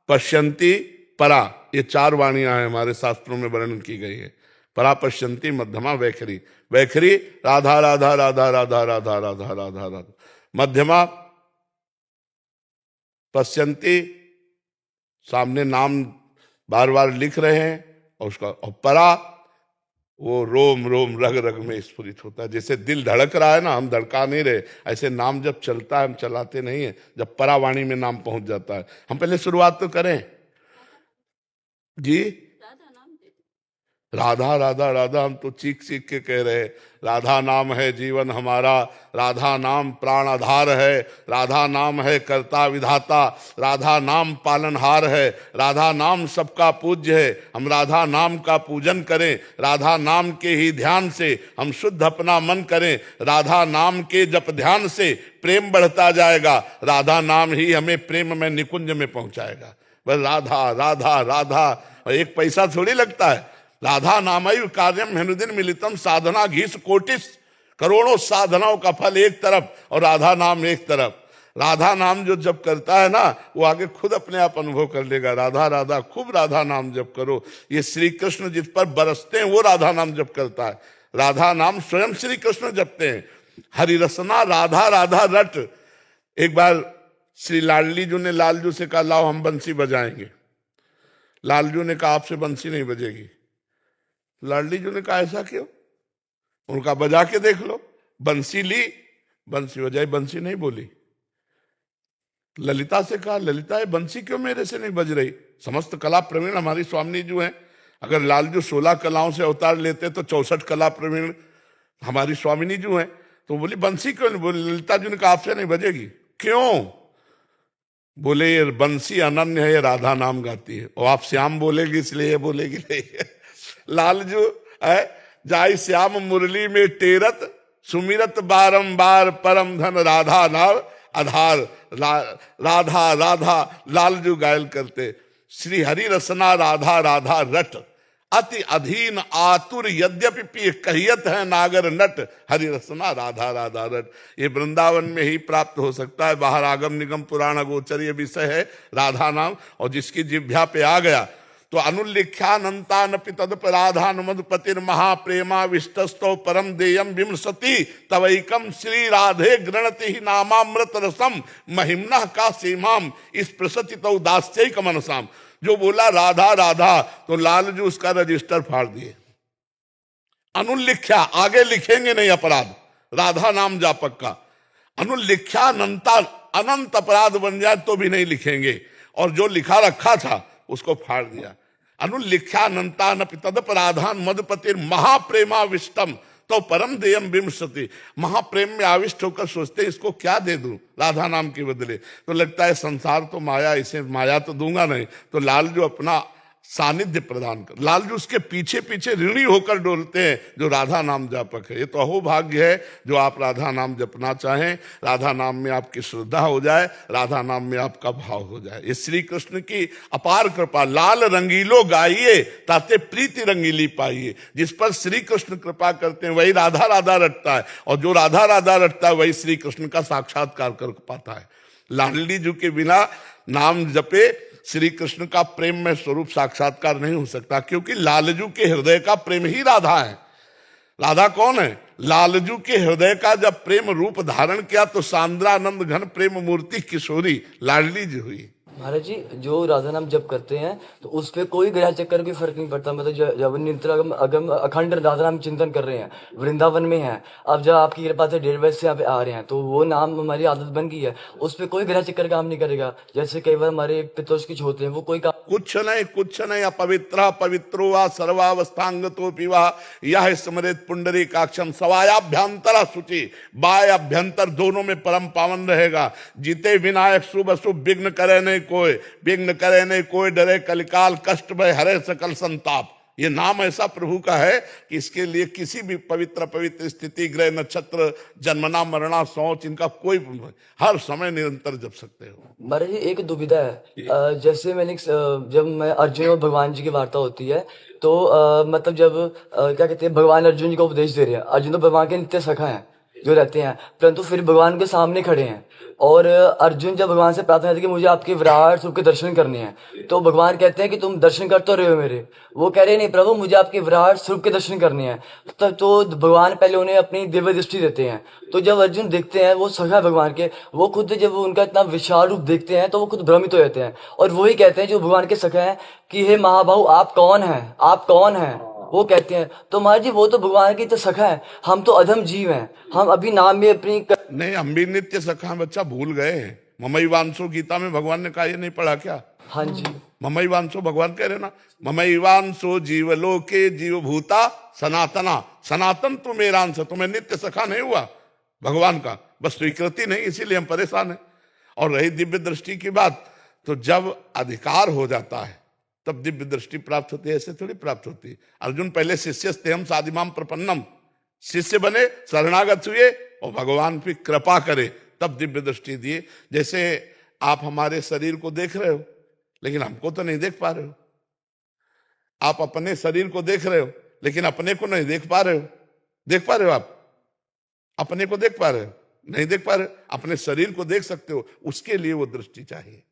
पश्यंती, परा, ये 4 वाणियां हैं हमारे शास्त्रों में वर्णन की गई है। परा, पश्यंती, मध्यमा, वैखरी। वैखरी राधा राधा राधा राधा राधा राधा राधा राधा, मध्यमा पश्यंती सामने नाम बार बार लिख रहे हैं और उसका, और परा वो रोम रोम रग रग में स्फुरित होता है। जैसे दिल धड़क रहा है ना, हम धड़का नहीं रहे, ऐसे नाम जब चलता है हम चलाते नहीं है, जब परावाणी में नाम पहुंच जाता है। हम पहले शुरुआत तो करें जी। राधा राधा राधा हम तो चीख चीख के कह रहे हैं। राधा नाम है जीवन हमारा, राधा नाम प्राण आधार है, राधा नाम है कर्ता विधाता, राधा नाम पालनहार है, राधा नाम सबका पूज्य है। हम राधा नाम का पूजन करें, राधा नाम के ही ध्यान से हम शुद्ध अपना मन करें। राधा नाम के जप ध्यान से प्रेम बढ़ता जाएगा, राधा नाम ही हमें प्रेम में निकुंज में पहुंचाएगा। बस राधा राधा राधा, और एक पैसा थोड़ी लगता है। राधा नामैव कार्यम हनुदिन मिलितम साधना घीस कोटिस, करोड़ों साधनाओं का फल एक तरफ और राधा नाम एक तरफ। राधा नाम जो जप करता है ना, वो आगे खुद अपने आप अनुभव कर लेगा। राधा राधा, खूब राधा नाम जप करो। ये श्री कृष्ण जिस पर बरसते हैं वो राधा नाम जप करता है। राधा नाम स्वयं श्री कृष्ण जपते हैं। हरि रसना राधा राधा रट। एक बार श्री लाडली जी ने लालजू से कहा, लाओ हम बंसी बजाएंगे। लालजू ने कहा, आपसे बंसी नहीं बजेगी। लाडली जी ने कहा, ऐसा क्यों? उनका, बजा के देख लो। बंसी ली, बंसी बजाई, बंसी नहीं बोली। ललिता से कहा, ललिता ये बंसी क्यों मेरे से नहीं बज रही? समस्त कला प्रवीण हमारी स्वामी जी हैं। अगर लालजू 16 कलाओं से अवतार लेते तो 64 कला प्रवीण हमारी स्वामिनी जी हैं। तो बोली बंसी क्यों नहीं बोली? ललिता जी ने कहा, आपसे नहीं बजेगी। क्यों? बोले ये बंसी अनन्य है, ये राधा नाम गाती है। और आप श्याम बोलेगी इसलिए ये बोलेगी नहीं। लालजू है जाई श्याम मुरली में टेरत, सुमिरत बारंबार परम धन राधा नाम आधार। राधा राधा लालजू गायल करते। श्री हरि रसना राधा राधा रट, अति अधीन आतुर यद्यपि पिय कहियत है नागर नट। हरि रसना राधा राधा रट, ये वृंदावन में ही प्राप्त हो सकता है। बाहर आगम निगम पुराण गोचर ये विषय है राधा नाम। और जिसकी जिह्वा पे आ गया तो अनुल्लिख्यानंतानपि तदपराधानुमदपतिर महाप्रेमा विष्टस्तो परम देयम विमसति तवैकम श्री राधे गृणति ही नामामृत रसम महिम्नः का सीमाम इस प्रसति तो दास्यैक मनसाम। जो बोला राधा राधा तो लालजू उसका रजिस्टर फाड़ दिए। अनुल्लिख्या, आगे लिखेंगे नहीं अपराध, राधा नाम जापक का। अनुल्लिख्यानंता, अनंत अपराध बन जाए तो भी नहीं लिखेंगे। और जो लिखा रखा था उसको फाड़ दिया। अनुल्लिख्यानंतानपि तदपराधान मदपतिर महाप्रेमाविष्टम तो परम देयम विमसति। महाप्रेम में आविष्ट होकर सोचते इसको क्या दे दूं राधा नाम के बदले। तो लगता है संसार तो माया, इसे माया तो दूंगा नहीं। तो लालजू अपना सानिध्य प्रदान कर, लालजू उसके पीछे पीछे ऋणी होकर डोलते हैं जो राधा नाम जापक है। ये तो अहोभाग्य है जो आप राधा नाम जपना चाहें, राधा नाम में आपकी श्रद्धा हो जाए, राधा नाम में आपका भाव हो जाए। ये श्री कृष्ण की अपार कृपा। लाल रंगीलो गाइए ताते प्रीति रंगीली पाइए। जिस पर श्री कृष्ण कृपा करते हैं वही राधा राधा रटता है, और जो राधा राधा रटता है वही श्री कृष्ण का साक्षात्कार कर पाता है। लाडली जी के बिना नाम जपे श्री कृष्ण का प्रेम में स्वरूप साक्षात्कार नहीं हो सकता, क्योंकि लालजू के हृदय का प्रेम ही राधा है। राधा कौन है? लालजू के हृदय का जब प्रेम रूप धारण किया तो सांद्रानंद घन प्रेम मूर्ति किशोरी लाडली जी हुई। महाराज जी, जो राधा नाम जप करते हैं तो उस पर कोई ग्रह चक्कर भी फर्क नहीं पड़ता। मतलब जब नित्य अगम अखंड राधा नाम चिंतन कर रहे हैं, वृंदावन में हैं, अब जब आपकी कृपा से 1.5 बजे से यहाँ पे आ रहे हैं तो वो नाम हमारी आदत बन गई है, उस पर कोई ग्रह चक्कर काम नहीं करेगा। जैसे कई बार हमारे पितोष कुछ होते हैं, वो कोई काम कुछ नहीं। अपवित्र पवित्रो वा सर्वावस्थांगतो पिवा यह स्मृत पुंडरी काक्षम सवायाभ्यंतर शुचि। बाय अभ्यंतर दोनों में परम पावन रहेगा। जीते विनायक शुभ अशुभ विघ्न करे नहीं कोई, विघ्न करे नहीं कोई, डरे कलिकाल कष्ट भय हरे सकल संताप। ये नाम ऐसा प्रभु का है कि इसके लिए किसी भी पवित्र पवित्र स्थिति, ग्रह, नक्षत्र, जन्मना मरना, सोच, इनका कोई हर समय निरंतर जप सकते हो। महाराज जी एक दुविधा है। जैसे जब मैं अर्जुन और भगवान जी की वार्ता होती है तो मतलब जब क्या कहते हैं, भगवान अर्जुन जी को उपदेश दे रहे हैं। अर्जुन तो भगवान के नित्य सखा हैं जो रहते हैं, परंतु फिर भगवान के सामने खड़े हैं। और अर्जुन जब भगवान से प्रार्थना करते हैं कि मुझे आपके विराट स्वरूप के दर्शन करने हैं, तो भगवान कहते हैं कि तुम दर्शन कर तो रहे हो मेरे। वो कह रहे नहीं प्रभु, मुझे आपके विराट स्वरूप के दर्शन करने हैं। तो भगवान पहले उन्हें अपनी दिव्य दृष्टि देते हैं। तो जब अर्जुन देखते हैं वो सखा भगवान के, वो खुद जब वो उनका इतना विशाल रूप देखते हैं तो वो खुद भ्रमित हो जाते हैं। और वही कहते हैं जो भगवान के सखा हैं कि हे महाबाहु, आप कौन हैं, आप कौन हैं, वो कहते हैं। तो महाराज जी वो तो भगवान की तो सखा है, हम तो अधम जीव हैं। हम अभी नाम में अपनी नहीं, हम भी नित्य सखा हैं, बच्चा भूल गए हैं। ममैवांसो गीता में भगवान ने कहा, ये नहीं पढ़ा क्या? हाँ जी, ममैवांसो भगवान कह रहे ना, ममैवांसो जीवलोके जीवभूता सनातना। सनातन तो मेरा अंश, तुम्हें नित्य सखा नहीं हुआ भगवान का, बस स्वीकृति नहीं, इसीलिए हम परेशान हैं। और रही दिव्य दृष्टि की बात, तो जब अधिकार हो जाता है तब दिव्य दृष्टि प्राप्त होती है, ऐसे थोड़ी प्राप्त होती है। अर्जुन पहले शिष्यस्तेहम साधिमाम प्रपन्नम, शिष्य बने, शरणागत हुए और भगवान की कृपा करे तब दिव्य दृष्टि दिए। जैसे आप हमारे शरीर को देख रहे हो लेकिन हमको तो नहीं देख पा रहे हो, आप अपने शरीर को देख रहे हो लेकिन अपने को नहीं देख पा रहे हो। देख पा रहे हो आप अपने को? देख पा रहे हो? नहीं देख पा रहे। अपने शरीर को देख सकते हो, उसके लिए वो दृष्टि चाहिए।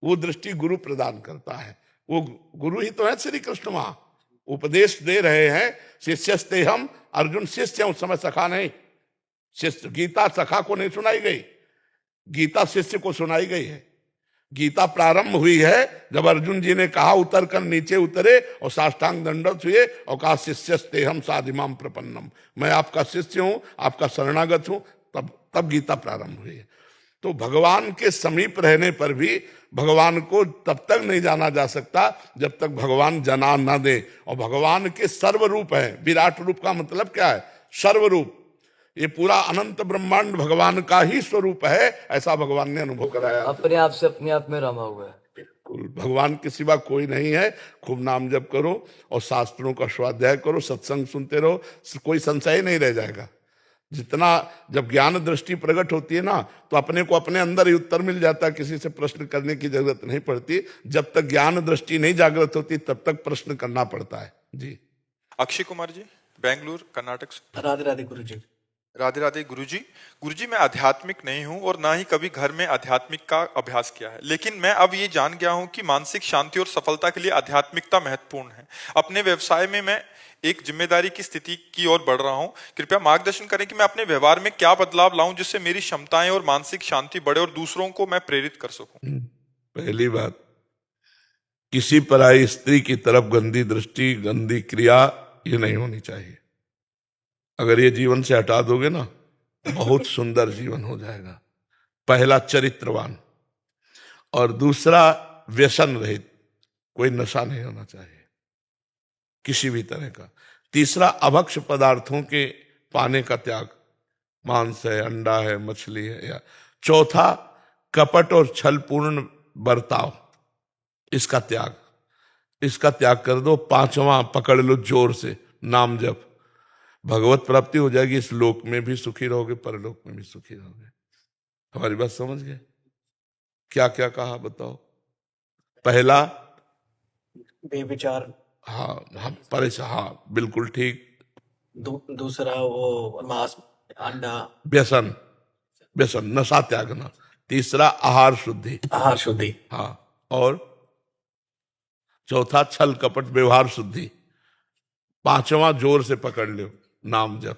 वो दृष्टि गुरु प्रदान करता है। वो गुरु ही तो है श्री कृष्ण। वहां उपदेश दे रहे हैं, शिष्यस्ते हम। अर्जुन शिष्य है, उस समय सखा नहीं। शिष्य, गीता सखा को नहीं सुनाई गई, गीता शिष्य को सुनाई गई है। गीता प्रारंभ हुई है जब अर्जुन जी ने कहा, उतर कर नीचे उतरे और साष्टांग दंडवत हुए और कहा, शिष्यस्ते हम साधिमाम प्रपन्नम, मैं आपका शिष्य हूं, आपका शरणागत हूं। तब गीता प्रारंभ हुई है। तो भगवान के समीप रहने पर भी भगवान को तब तक नहीं जाना जा सकता जब तक भगवान जना न दे। और भगवान के सर्वरूप है। विराट रूप का मतलब क्या है? सर्वरूप। ये पूरा अनंत ब्रह्मांड भगवान का ही स्वरूप है, ऐसा भगवान ने अनुभव कराया। अपने आप से अपने आप में रमा हुआ है। बिल्कुल, भगवान के सिवा कोई नहीं है। खूब नाम जप करो और शास्त्रों का स्वाध्याय करो, सत्संग सुनते रहो, कोई संशय नहीं रह जाएगा। जितना जब ज्ञान दृष्टि प्रकट होती है ना, तो अपने को अपने अंदर ही उत्तर मिल जाता है, किसी से प्रश्न करने की जरूरत नहीं पड़ती। जब तक ज्ञान दृष्टि नहीं जागृत होती तब तक प्रश्न करना पड़ता है। जी, अक्षय कुमार जी, बेंगलुरु, कर्नाटक से। राधे राधे गुरु जी। राधे राधे गुरुजी। गुरुजी, मैं आध्यात्मिक नहीं हूं और ना ही कभी घर में आध्यात्मिक का अभ्यास किया है, लेकिन मैं अब ये जान गया हूं कि मानसिक शांति और सफलता के लिए आध्यात्मिकता महत्वपूर्ण है। अपने व्यवसाय में मैं एक जिम्मेदारी की स्थिति की ओर बढ़ रहा हूं। कृपया मार्गदर्शन करें कि मैं अपने व्यवहार में क्या बदलाव लाऊं जिससे मेरी क्षमताएं और मानसिक शांति बढ़े और दूसरों को मैं प्रेरित कर सकूं। पहली बात, किसी पराई स्त्री की तरफ गंदी दृष्टि, गंदी क्रिया ये नहीं होनी चाहिए। अगर ये जीवन से हटा दोगे ना, बहुत सुंदर जीवन हो जाएगा। पहला, चरित्रवान। और दूसरा, व्यसन रहित, कोई नशा नहीं होना चाहिए किसी भी तरह का। तीसरा, अभक्ष पदार्थों के पाने का त्याग, मांस है, अंडा है, मछली है या। चौथा, कपट और छलपूर्ण बर्ताव, इसका त्याग कर दो। पांचवा, पकड़ लो जोर से, नाम जप। भगवत प्राप्ति हो जाएगी। इस लोक में भी सुखी रहोगे, परलोक में भी सुखी रहोगे। हमारी बात समझ गए? क्या क्या कहा बताओ? पहला, बेविचार। हाँ, बिल्कुल ठीक। दूसरा वो मांस, अंडा, व्यसन, नशा त्यागना। तीसरा, आहार शुद्धि। हाँ, और चौथा, छल कपट व्यवहार शुद्धि। पांचवा, जोर से पकड़ लो, नाम जप।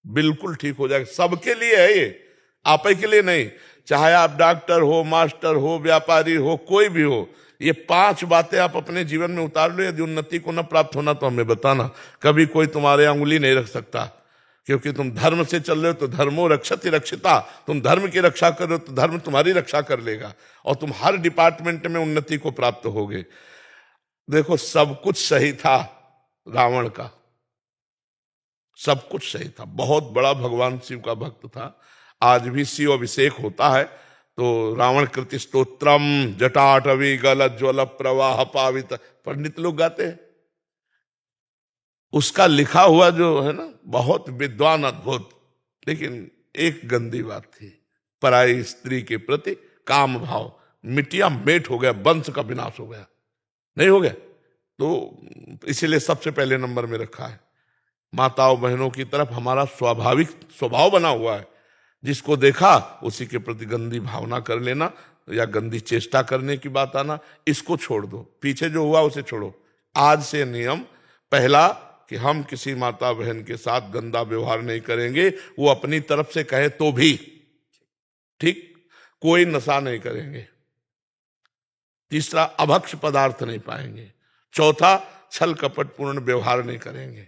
बिल्कुल ठीक हो जाएगा। सबके लिए है ये, आप ही के लिए नहीं। चाहे आप डॉक्टर हो, मास्टर हो, व्यापारी हो, कोई भी हो, ये 5 बातें आप अपने जीवन में उतार लो। यदि उन्नति को न प्राप्त होना तो हमें बताना। कभी कोई तुम्हारे अंगुली नहीं रख सकता, क्योंकि तुम धर्म से चल रहे हो तो धर्मो रक्षति रक्षिता। तुम धर्म की रक्षा कर रहे हो तो धर्म तुम्हारी रक्षा कर लेगा और तुम हर डिपार्टमेंट में उन्नति को प्राप्त होगे। देखो, सब कुछ सही था रावण का, सब कुछ सही था। बहुत बड़ा भगवान शिव का भक्त था। आज भी शिव अभिषेक होता है तो रावण कृति स्तोत्रम जटाटवी गल ज्वल प्रवाह पावित पंडित लोग गाते हैं। उसका लिखा हुआ जो है ना, बहुत विद्वान, अद्भुत, लेकिन एक गंदी बात थी, पराई स्त्री के प्रति काम भाव। मिटिया मेट हो गया, वंश का विनाश हो गया, नहीं हो गया? तो इसीलिए सबसे पहले नंबर में रखा है। माताओं बहनों की तरफ हमारा स्वाभाविक स्वभाव बना हुआ है, जिसको देखा उसी के प्रति गंदी भावना कर लेना या गंदी चेष्टा करने की बात आना, इसको छोड़ दो। पीछे जो हुआ उसे छोड़ो। आज से नियम पहला कि हम किसी माता बहन के साथ गंदा व्यवहार नहीं करेंगे, वो अपनी तरफ से कहे तो भी, ठीक? कोई नशा नहीं करेंगे। तीसरा, अभक्ष पदार्थ नहीं पाएंगे। चौथा, छल कपट पूर्ण व्यवहार नहीं करेंगे।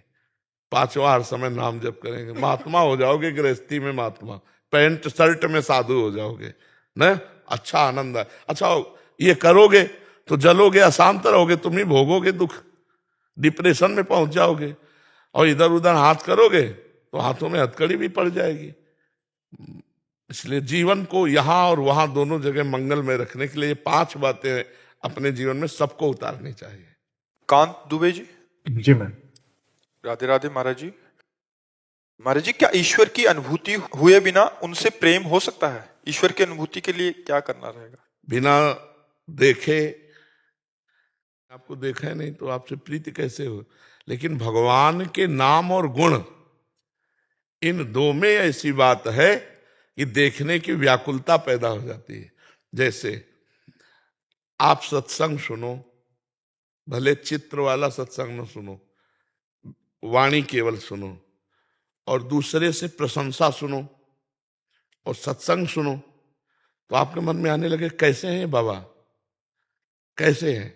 पांचवा, हर समय नाम जप करेंगे। महात्मा हो जाओगे, गृहस्थी में महात्मा, पैंट शर्ट में साधु हो जाओगे ना। अच्छा आनंद है। अच्छा, ये करोगे तो जलोगे, अशांत रहोगे, तुम ही भोगोगे दुख, डिप्रेशन में पहुंच जाओगे। और इधर उधर हाथ करोगे तो हाथों में हथकड़ी भी पड़ जाएगी। इसलिए जीवन को यहां और वहां दोनों जगह मंगल में रखने के लिए 5 बातें अपने जीवन में सबको उतारनी चाहिए। कांत दुबे जी। जी मैम। राधे राधे महाराज जी। महाराज जी, क्या ईश्वर की अनुभूति हुए बिना उनसे प्रेम हो सकता है? ईश्वर की अनुभूति के लिए क्या करना रहेगा? बिना देखे, आपको देखा है नहीं तो आपसे प्रीति कैसे हो? लेकिन भगवान के नाम और गुण, इन दो में ऐसी बात है कि देखने की व्याकुलता पैदा हो जाती है। जैसे आप सत्संग सुनो, भले चित्र वाला सत्संग न सुनो, वाणी केवल सुनो, और दूसरे से प्रशंसा सुनो और सत्संग सुनो, तो आपके मन में आने लगे कैसे हैं बाबा, कैसे हैं?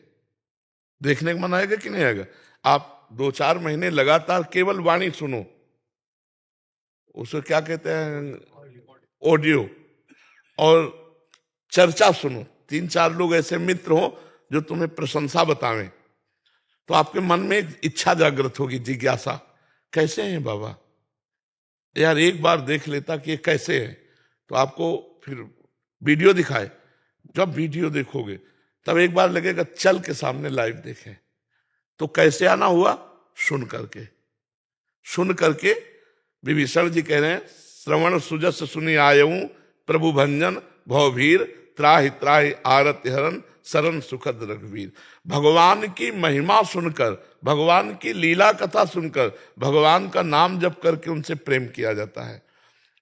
देखने का मन आएगा कि नहीं आएगा? आप 2-4 महीने लगातार केवल वाणी सुनो, उसे क्या कहते हैं, ऑडियो, और चर्चा सुनो। 3-4 लोग ऐसे मित्र हो जो तुम्हें प्रशंसा बतावें, तो आपके मन में एक इच्छा जागृत होगी, जिज्ञासा, कैसे हैं बाबा, यार एक बार देख लेता कि ये कैसे है। तो आपको फिर वीडियो दिखाए, जब वीडियो देखोगे तब एक बार लगेगा चल के सामने लाइव देखें। तो कैसे आना हुआ? सुन करके। सुन करके विभीषण जी कह रहे हैं, श्रवण सुजस सुनि आयऊं, प्रभु भंजन भवभीर, त्राहि त्राहि आरति हरन, शरण सुखद रघुवीर। भगवान की महिमा सुनकर, भगवान की लीला कथा सुनकर, भगवान का नाम जप करके उनसे प्रेम किया जाता है।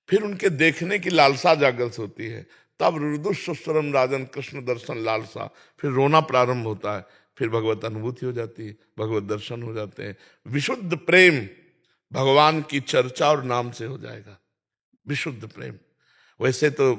फिर उनके देखने की लालसा जागृत होती है, तब रुदुस्वरम राजन कृष्ण दर्शन लालसा, फिर रोना प्रारंभ होता है, फिर भगवत अनुभूति हो जाती है, भगवत दर्शन हो जाते हैं। विशुद्ध प्रेम भगवान की चर्चा और नाम से हो जाएगा, विशुद्ध प्रेम। वैसे तो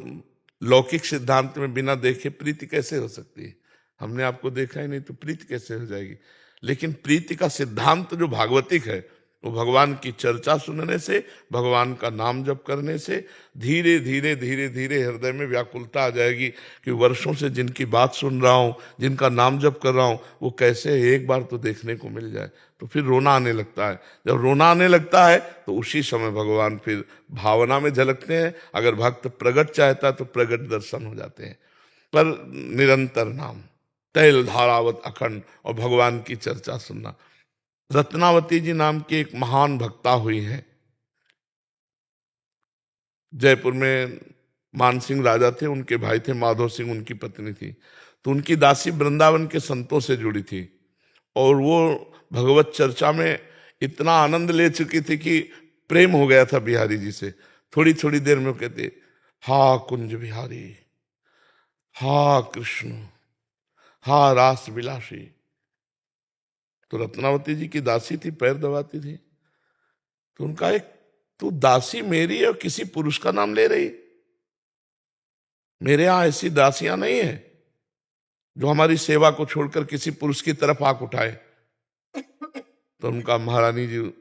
लौकिक सिद्धांत में बिना देखे प्रीति कैसे हो सकती है? हमने आपको देखा ही नहीं तो प्रीति कैसे हो जाएगी? लेकिन प्रीति का सिद्धांत जो भागवतिक है, वो भगवान की चर्चा सुनने से, भगवान का नाम जप करने से धीरे धीरे धीरे धीरे हृदय में व्याकुलता आ जाएगी कि वर्षों से जिनकी बात सुन रहा हूँ, जिनका नाम जप कर रहा हूँ, वो कैसे एक बार तो देखने को मिल जाए। तो फिर रोना आने लगता है। जब रोना आने लगता है तो उसी समय भगवान फिर भावना में झलकते हैं। अगर भक्त प्रगट चाहता है तो प्रगट दर्शन हो जाते हैं। पर निरंतर नाम, तैल धारावत अखंड, और भगवान की चर्चा सुनना। रत्नावती जी नाम की एक महान भक्ता हुई है, जयपुर में मान सिंह राजा थे, उनके भाई थे माधव सिंह, उनकी पत्नी थी। तो उनकी दासी वृंदावन के संतों से जुड़ी थी, और वो भगवत चर्चा में इतना आनंद ले चुकी थी कि प्रेम हो गया था बिहारी जी से। थोड़ी थोड़ी देर में वो कहते, हा कुंज बिहारी, हा कृष्ण, हा रास विलासी। तो रत्नावती जी की दासी थी, पैर दबाती थी। तो उनका एक, तू दासी मेरी है और किसी पुरुष का नाम ले रही? मेरे यहां ऐसी दासियां नहीं है जो हमारी सेवा को छोड़कर किसी पुरुष की तरफ आंख उठाए। तो उनका, महारानी जी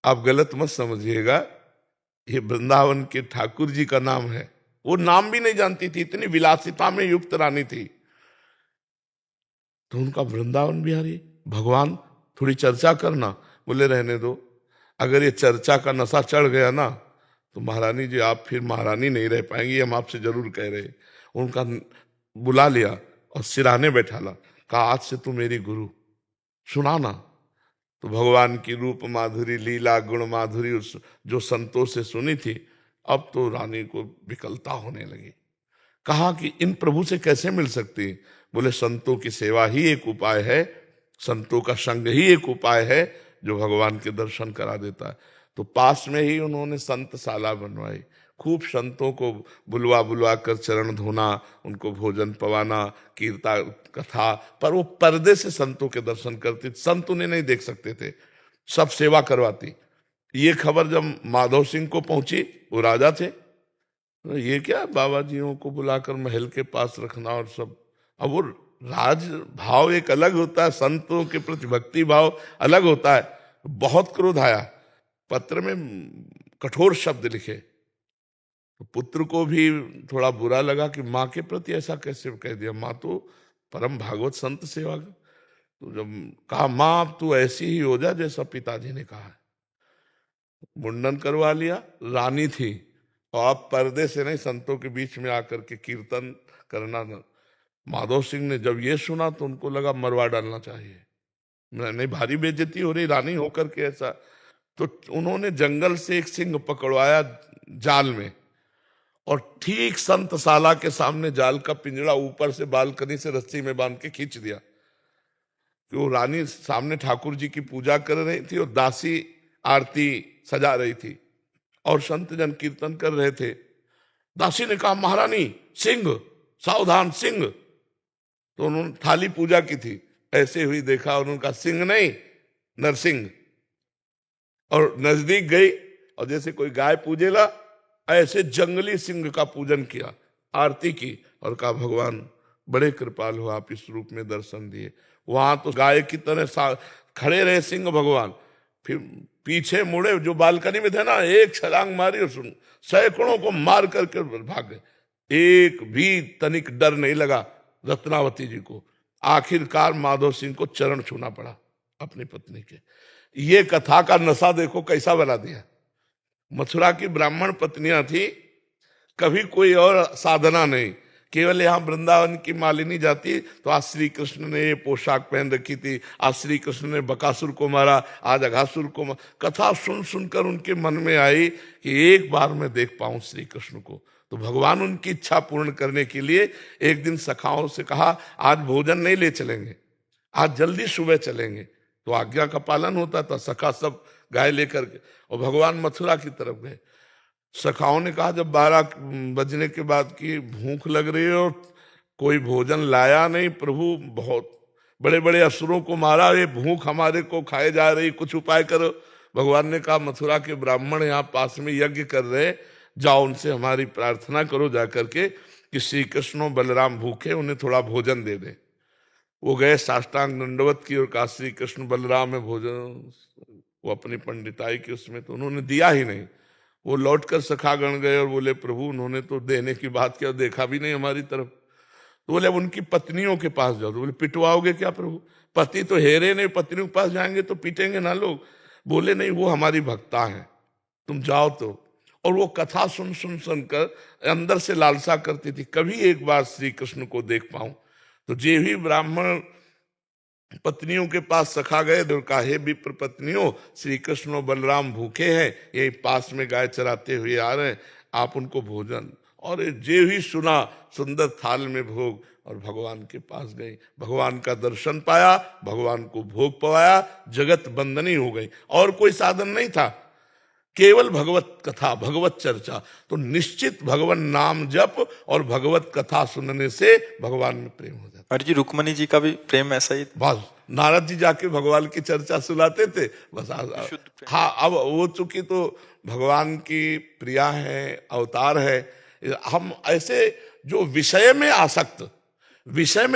आप गलत मत समझिएगा, ये वृंदावन के ठाकुर जी का नाम है। वो नाम भी नहीं जानती थी, इतनी विलासिता में युक्त रानी थी। तो उनका, वृंदावन बिहारी, भगवान थोड़ी चर्चा करना। बोले रहने दो, अगर ये चर्चा का नशा चढ़ गया ना तो महारानी जी आप फिर महारानी नहीं रह पाएंगी, हम आपसे जरूर कह रहे। उनका बुला लिया और सिराने बैठाला, कहा आज से तू मेरी गुरु, सुना ना। तो भगवान की रूप माधुरी, लीला गुण माधुरी उस जो संतों से सुनी थी, अब तो रानी को विकलता होने लगी। कहा कि इन प्रभु से कैसे मिल सकती? बोले संतों की सेवा ही एक उपाय है, संतों का संग ही एक उपाय है जो भगवान के दर्शन करा देता है। तो पास में ही उन्होंने संतशाला बनवाई, खूब संतों को बुलवा बुलवा कर चरण धोना, उनको भोजन पवाना, कीर्ता कथा, पर वो पर्दे से संतों के दर्शन करती, संत उन्हें नहीं देख सकते थे, सब सेवा करवाती। ये खबर जब माधव सिंह को पहुंची, वो राजा थे, तो ये क्या बाबा जियों को बुलाकर महल के पास रखना और सब। अब वो राज भाव एक अलग होता है, संतों के प्रति भक्ति भाव अलग होता है। बहुत क्रोध आया, पत्र में कठोर शब्द लिखे। तो पुत्र को भी थोड़ा बुरा लगा कि माँ के प्रति ऐसा कैसे कह दिया, माँ तो परम भागवत संत सेवा। तो जब कहा माँ अब तू ऐसी ही हो जा जैसा पिताजी ने कहा है, मुंडन करवा लिया। रानी थी और आप पर्दे से नहीं, संतों के बीच में आकर के कीर्तन करना। माधव सिंह ने जब ये सुना तो उनको लगा मरवा डालना चाहिए, नहीं भारी बेइज्जती हो रही रानी होकर के ऐसा। तो उन्होंने जंगल से एक सिंह पकड़वाया जाल में, और ठीक संतशाला के सामने जाल का पिंजरा ऊपर से बालकनी से रस्सी में बांध के खींच दिया। कि वो रानी सामने ठाकुर जी की पूजा कर रही थी और दासी आरती सजा रही थी और संत जन कीर्तन कर रहे थे। दासी ने कहा महारानी सिंह सावधान सिंह। तो उन्होंने थाली पूजा की थी, ऐसे हुई देखा, उन्होंने कहा सिंह नहीं नरसिंह, और नजदीक गई और जैसे कोई गाय पूजेला ऐसे जंगली सिंह का पूजन किया, आरती की और कहा भगवान बड़े कृपाल हो, आप इस रूप में दर्शन दिए। वहां तो गाय की तरह खड़े रहे सिंह भगवान, फिर पीछे मुड़े, जो बालकनी में थे ना, एक छलांग मारी और सैकड़ों को मार करके भाग गए। एक भी तनिक डर नहीं लगा रत्नावती जी को। आखिरकार माधव सिंह को चरण छूना पड़ा अपनी पत्नी के। ये कथा का नशा देखो कैसा बना दिया। मथुरा की ब्राह्मण पत्नियां थी, कभी कोई और साधना नहीं, केवल यहाँ वृंदावन की मालिनी जाती तो आज श्री कृष्ण ने ये पोशाक पहन रखी थी, आज श्री कृष्ण ने बकासुर को मारा, आज अघासुर को मारा। कथा सुन सुनकर उनके मन में आई कि एक बार मैं देख पाऊं श्री कृष्ण को। तो भगवान उनकी इच्छा पूर्ण करने के लिए एक दिन सखाओं से कहा आज भोजन नहीं ले चलेंगे, आज जल्दी सुबह चलेंगे। तो आज्ञा का पालन होता था, सखा सब गाय लेकर के और भगवान मथुरा की तरफ गए। सखाओं ने कहा जब 12 बजने के बाद की भूख लग रही है और कोई भोजन लाया नहीं, प्रभु बहुत बड़े बड़े असुरों को मारा, ये भूख हमारे को खाए जा रही, कुछ उपाय करो। भगवान ने कहा मथुरा के ब्राह्मण यहाँ पास में यज्ञ कर रहे, जाओ उनसे हमारी प्रार्थना करो जाकर के कि श्री कृष्ण बलराम भूखे, उन्हें थोड़ा भोजन दे दे। वो गए साष्टांग दंडवत की और कहा श्री कृष्ण बलराम में भोजन, वो अपनी पंडिताई की उसमें, तो उन्होंने दिया ही नहीं। वो लौटकर सखागण गए और बोले प्रभु उन्होंने तो देने की बात किया, देखा भी नहीं हमारी तरफ। तो बोले अब उनकी पत्नियों के पास जाओ। तो बोले पिटवाओगे क्या प्रभु, पति तो हेरे नहीं, पत्नियों के पास जाएंगे तो पीटेंगे ना लोग। बोले नहीं वो हमारी भक्ता है, तुम जाओ तो। और वो कथा सुन सुन सुनकर अंदर से लालसा करती थी कभी एक बार श्री कृष्ण को देख पाऊं। तो जे भी ब्राह्मण पत्नियों के पास सखा गए तो कहा हे विप्र पत्नियों, श्री कृष्ण और बलराम भूखे हैं, यही पास में गाय चराते हुए आ रहे हैं, आप उनको भोजन। और जे ही सुना सुंदर थाल में भोग और भगवान के पास गई, भगवान का दर्शन पाया, भगवान को भोग पवाया, जगत बंदनी हो गई। और कोई साधन नहीं था, केवल भगवत कथा भगवत चर्चा। तो निश्चित भगवान नाम जप और भगवत कथा सुनने से भगवान में प्रेम हो जाता। और जी रुक्मणी जी का भी प्रेम ऐसा ही, बस नारद जी जाके भगवान की चर्चा सुनाते थे बस। हाँ अब वो चूंकि तो भगवान की प्रिया है, अवतार है। हम ऐसे जो विषय में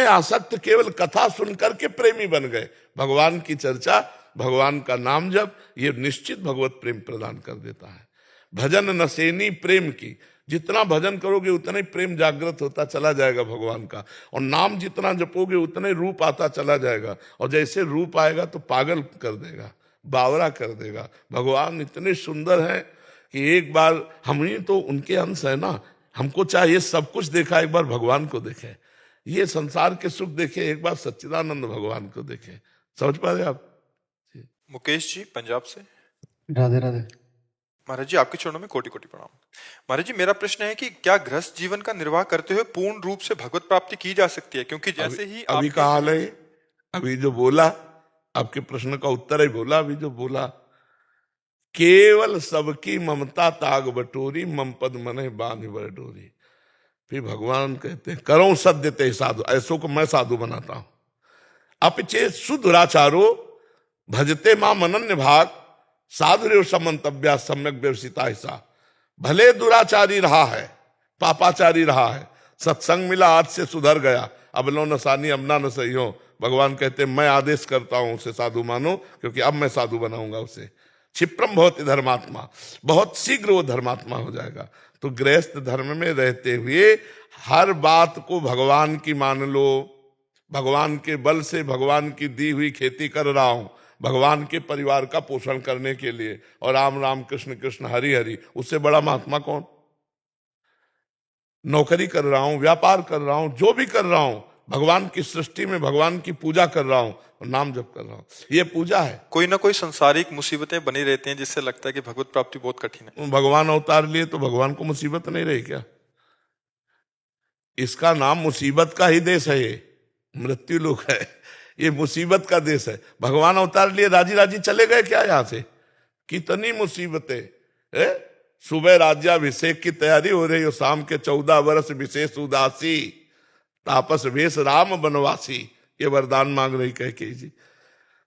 आसक्त केवल कथा सुनकर के प्रेमी बन गए। भगवान की चर्चा, भगवान का नाम जप, ये निश्चित भगवत प्रेम प्रदान कर देता है। भजन नसेनी प्रेम की, जितना भजन करोगे उतना ही प्रेम जागृत होता चला जाएगा भगवान का। और नाम जितना जपोगे उतना ही रूप आता चला जाएगा। और जैसे रूप आएगा तो पागल कर देगा, बावरा कर देगा। भगवान इतने सुंदर हैं कि एक बार हम ही तो उनके अंश है ना, हमको चाहिए सब कुछ देखा एक बार भगवान को देखे, ये संसार के सुख देखे एक बार सच्चिदानंद भगवान को देखे। समझ पा रहे आप? मुकेश जी पंजाब से। राधे राधे। महाराज जी आपके चरणों में कोटि कोटि प्रणाम। महाराज जी मेरा प्रश्न है कि क्या गृहस्थ जीवन का निर्वाह करते हुए पूर्ण रूप से भगवत प्राप्ति की जा सकती है? क्योंकि जैसे ही अभी का हाल है, अभी जो बोला, आपके प्रश्न का उत्तर ही बोला। अभी जो बोला, केवल सबकी ममता ताग बटोरी, मम पद मने बांध बर डोरी। फिर भगवान कहते हैं करो सद्य ते साधु, ऐसो को मैं साधु बनाता हूं। अपिचे सुदुराचारो भजते माम अनन्य भाग, साधुरेव समंतव्या सम्यक व्यवसिता ऐसा। भले दुराचारी रहा है, पापाचारी रहा है, सत्संग मिला आज से सुधर गया, अब लो नसानी अब ना न सही हो। भगवान कहते मैं आदेश करता हूं उसे साधु मानो, क्योंकि अब मैं साधु बनाऊंगा उसे। क्षिप्रम भवति धर्मात्मा, बहुत शीघ्र वो धर्मात्मा हो जाएगा। तो गृहस्थ धर्म में रहते हुए हर बात को भगवान की मान लो, भगवान के बल से भगवान की दी हुई खेती कर रहा हूं, भगवान के परिवार का पोषण करने के लिए, और राम राम कृष्ण कृष्ण हरि हरि, उससे बड़ा महात्मा कौन? नौकरी कर रहा हूं, व्यापार कर रहा हूं, जो भी कर रहा हूं, भगवान की सृष्टि में भगवान की पूजा कर रहा हूं और नाम जप कर रहा हूं, ये पूजा है। कोई ना कोई संसारिक मुसीबतें बनी रहती हैं जिससे लगता है कि भगवत प्राप्ति बहुत कठिन है। भगवान अवतार लिए तो भगवान को मुसीबत नहीं रही क्या? इसका नाम मुसीबत का ही देश है, ये मृत्यु लोक है, ये मुसीबत का देश है। भगवान अवतार लिए राजी राजी चले गए क्या यहां से? कितनी मुसीबतें। सुबह राज्याभिषेक की तैयारी हो रही हो, शाम के 14 वर्ष विशेष उदासी, तापस वेश राम बनवासी, ये वरदान मांग रही कैकेयी जी।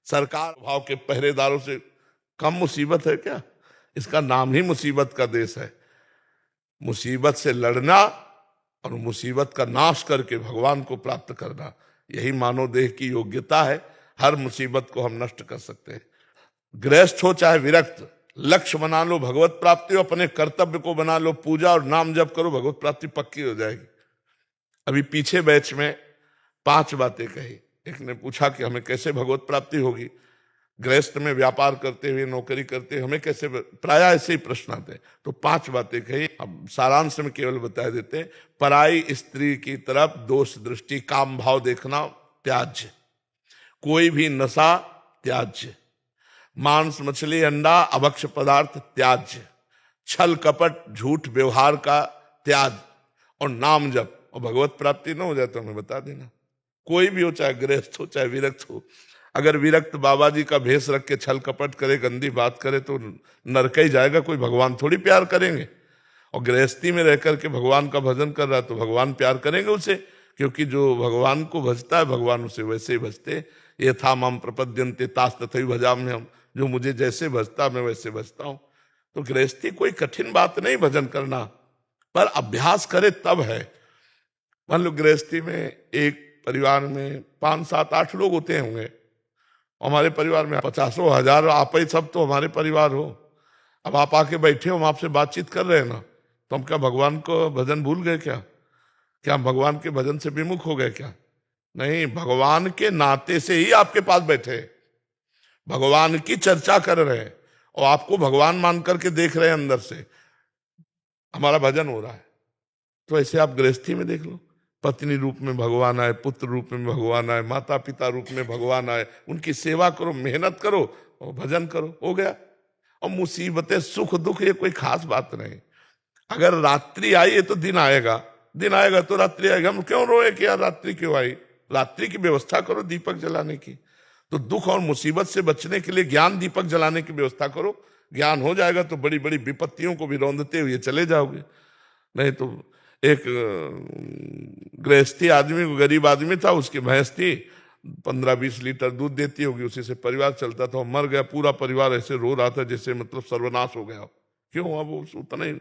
सरकार भाव के पहरेदारों से कम मुसीबत है क्या? इसका नाम ही मुसीबत का देश है। मुसीबत से लड़ना और मुसीबत का नाश करके भगवान को प्राप्त करना, यही मानव देह की योग्यता है। हर मुसीबत को हम नष्ट कर सकते हैं। गृहस्थ हो चाहे विरक्त, लक्ष्य बना लो भगवत प्राप्ति, अपने कर्तव्य को बना लो पूजा और नाम जप करो, भगवत प्राप्ति पक्की हो जाएगी। अभी पीछे बैच में 5 बातें कही। एक ने पूछा कि हमें कैसे भगवत प्राप्ति होगी, गृहस्थ में व्यापार करते हुए नौकरी करते हुए हमें कैसे, प्राय ऐसे ही प्रश्न आते हैं। तो 5 बातें कही, अब सारांश में केवल बता देते हैं। पराई स्त्री की तरफ दोष दृष्टि, काम भाव देखना त्याज्य, कोई भी नशा त्याज्य, मांस मछली अंडा अभक्ष्य पदार्थ त्याज्य, छल कपट झूठ व्यवहार का त्याज, और नाम जप। और भगवत प्राप्ति न हो जाए तो हमें बता देना। कोई भी हो, चाहे गृहस्थ हो चाहे विरक्त हो। अगर विरक्त बाबा जी का भेष रख के छल कपट करे, गंदी बात करे, तो नरक ही जाएगा, कोई भगवान थोड़ी प्यार करेंगे। और गृहस्थी में रह करके भगवान का भजन कर रहा है तो भगवान प्यार करेंगे उसे, क्योंकि जो भगवान को भजता है भगवान उसे वैसे ही भजते। ये था मम प्रपद्यन्ते तास तथैव भजाम्य हम, जो मुझे जैसे भजता मैं वैसे भजता हूं। तो गृहस्थी कोई कठिन बात नहीं भजन करना, पर अभ्यास करे तब है। मान लो गृहस्थी में एक परिवार में 5, 7, 8 लोग होते होंगे, हमारे परिवार में 50, 1000 आप ही सब तो हमारे परिवार हो। अब आप आके बैठे हो, हम आपसे बातचीत कर रहे हैं ना, तो हम क्या भगवान को भजन भूल गए क्या? क्या हम भगवान के भजन से विमुख हो गए क्या? नहीं, भगवान के नाते से ही आपके पास बैठे, भगवान की चर्चा कर रहे हैं और आपको भगवान मान करके देख रहे हैं, अंदर से हमारा भजन हो रहा है। तो ऐसे आप गृहस्थी में देख लो, पत्नी रूप में भगवान आए, पुत्र रूप में भगवान आए, माता पिता रूप में भगवान आए, उनकी सेवा करो, मेहनत करो और भजन करो, हो गया। और मुसीबतें सुख दुख ये कोई खास बात नहीं। अगर रात्रि आई है तो दिन आएगा, दिन आएगा तो रात्रि आएगा। हम क्यों रोए कि यार रात्रि क्यों आई? रात्रि की व्यवस्था करो दीपक जलाने की। तो दुख और मुसीबत से बचने के लिए ज्ञान दीपक जलाने की व्यवस्था करो, ज्ञान हो जाएगा तो बड़ी बड़ी विपत्तियों को भी रौंदते हुए चले जाओगे। नहीं तो एक गृहस्थी आदमी, गरीब आदमी था, उसकी भैंस थी, 15-20 लीटर दूध देती होगी, उसी से परिवार चलता था। मर गया, पूरा परिवार ऐसे रो रहा था जैसे मतलब सर्वनाश हो गया। क्यों? अब उतना ही,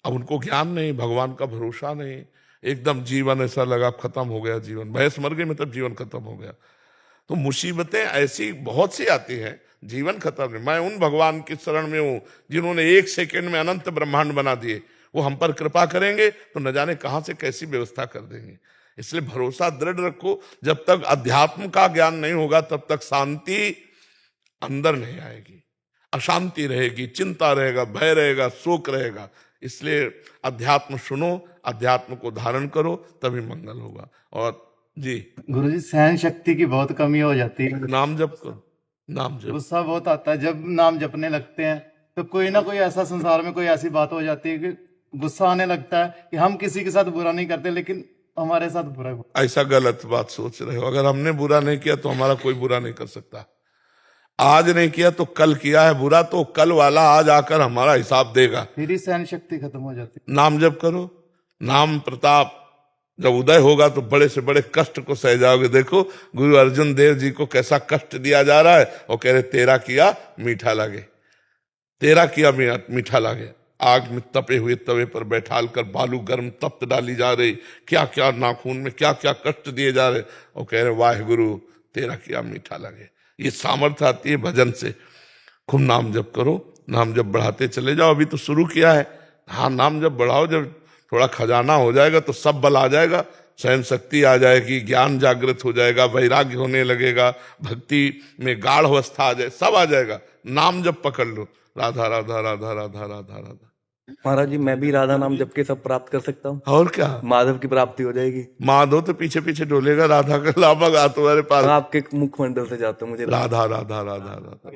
अब उनको ज्ञान नहीं, भगवान का भरोसा नहीं, एकदम जीवन ऐसा लगा खत्म हो गया जीवन। भैंस मर गई मतलब जीवन खत्म हो गया। तो मुसीबतें ऐसी बहुत सी आती हैं, जीवन खत्म नहीं। मैं उन भगवान की शरण में हूं जिन्होंने 1 सेकंड में अनंत ब्रह्मांड बना दिए। वो हम पर कृपा करेंगे तो न जाने कहां से कैसी व्यवस्था कर देंगे। इसलिए भरोसा दृढ़ रखो। जब तक अध्यात्म का ज्ञान नहीं होगा तब तक शांति अंदर नहीं आएगी, अशांति रहेगी, चिंता रहेगा, भय रहेगा, शोक रहेगा। इसलिए अध्यात्म सुनो, अध्यात्म को धारण करो, तभी मंगल होगा। और जी गुरुजी, सहन शक्ति की बहुत कमी हो जाती है। नाम जप करो, नाम जप। गुस्सा बहुत आता है जब नाम जपने लगते हैं, तो कोई ना कोई ऐसा संसार में कोई ऐसी बात हो जाती है कि गुस्सा आने लगता है कि हम किसी के साथ बुरा नहीं करते लेकिन हमारे साथ बुरा हो। ऐसा गलत बात सोच रहे हो। अगर हमने बुरा नहीं किया तो हमारा कोई बुरा नहीं कर सकता। आज नहीं किया तो कल किया है बुरा, तो कल वाला आज आकर हमारा हिसाब देगा। फिर ही सहन शक्ति खत्म हो जाती है। नाम जप करो, नाम प्रताप जब उदय होगा तो बड़े से बड़े कष्ट को सह जाओगे। देखो गुरु अर्जुन देव जी को कैसा कष्ट दिया जा रहा है, और कह रहे तेरा किया मीठा लगे, तेरा किया मीठा लगे। आग में तपे हुए तवे पर बैठाल कर बालू गर्म तप्त डाली जा रही, क्या क्या नाखून में क्या क्या कष्ट दिए जा रहे, और कह रहे वाहे गुरु तेरा किया मीठा लगे। ये सामर्थ्य आती है भजन से। खूब नाम जप करो, नाम जप बढ़ाते चले जाओ। अभी तो शुरू किया है, हाँ नाम जप बढ़ाओ। जब थोड़ा खजाना हो जाएगा तो सब बल आ जाएगा, सहन शक्ति आ जाएगी, ज्ञान जागृत हो जाएगा, वैराग्य होने लगेगा, भक्ति में गाढ़ अवस्था आ जाए, सब आ जाएगा। नाम जप पकड़ लो, राधा राधा राधा राधा राधा राधा। महाराज जी मैं भी राधा नाम जप के सब प्राप्त कर सकता हूँ? और क्या, माधव की प्राप्ति हो जाएगी? माधव तो पीछे पीछे डोलेगा, राधा का लाभा गा तुम्हारे पास। आपके मुखमंडल से जाता हूँ मुझे राधा राधा राधा राधा।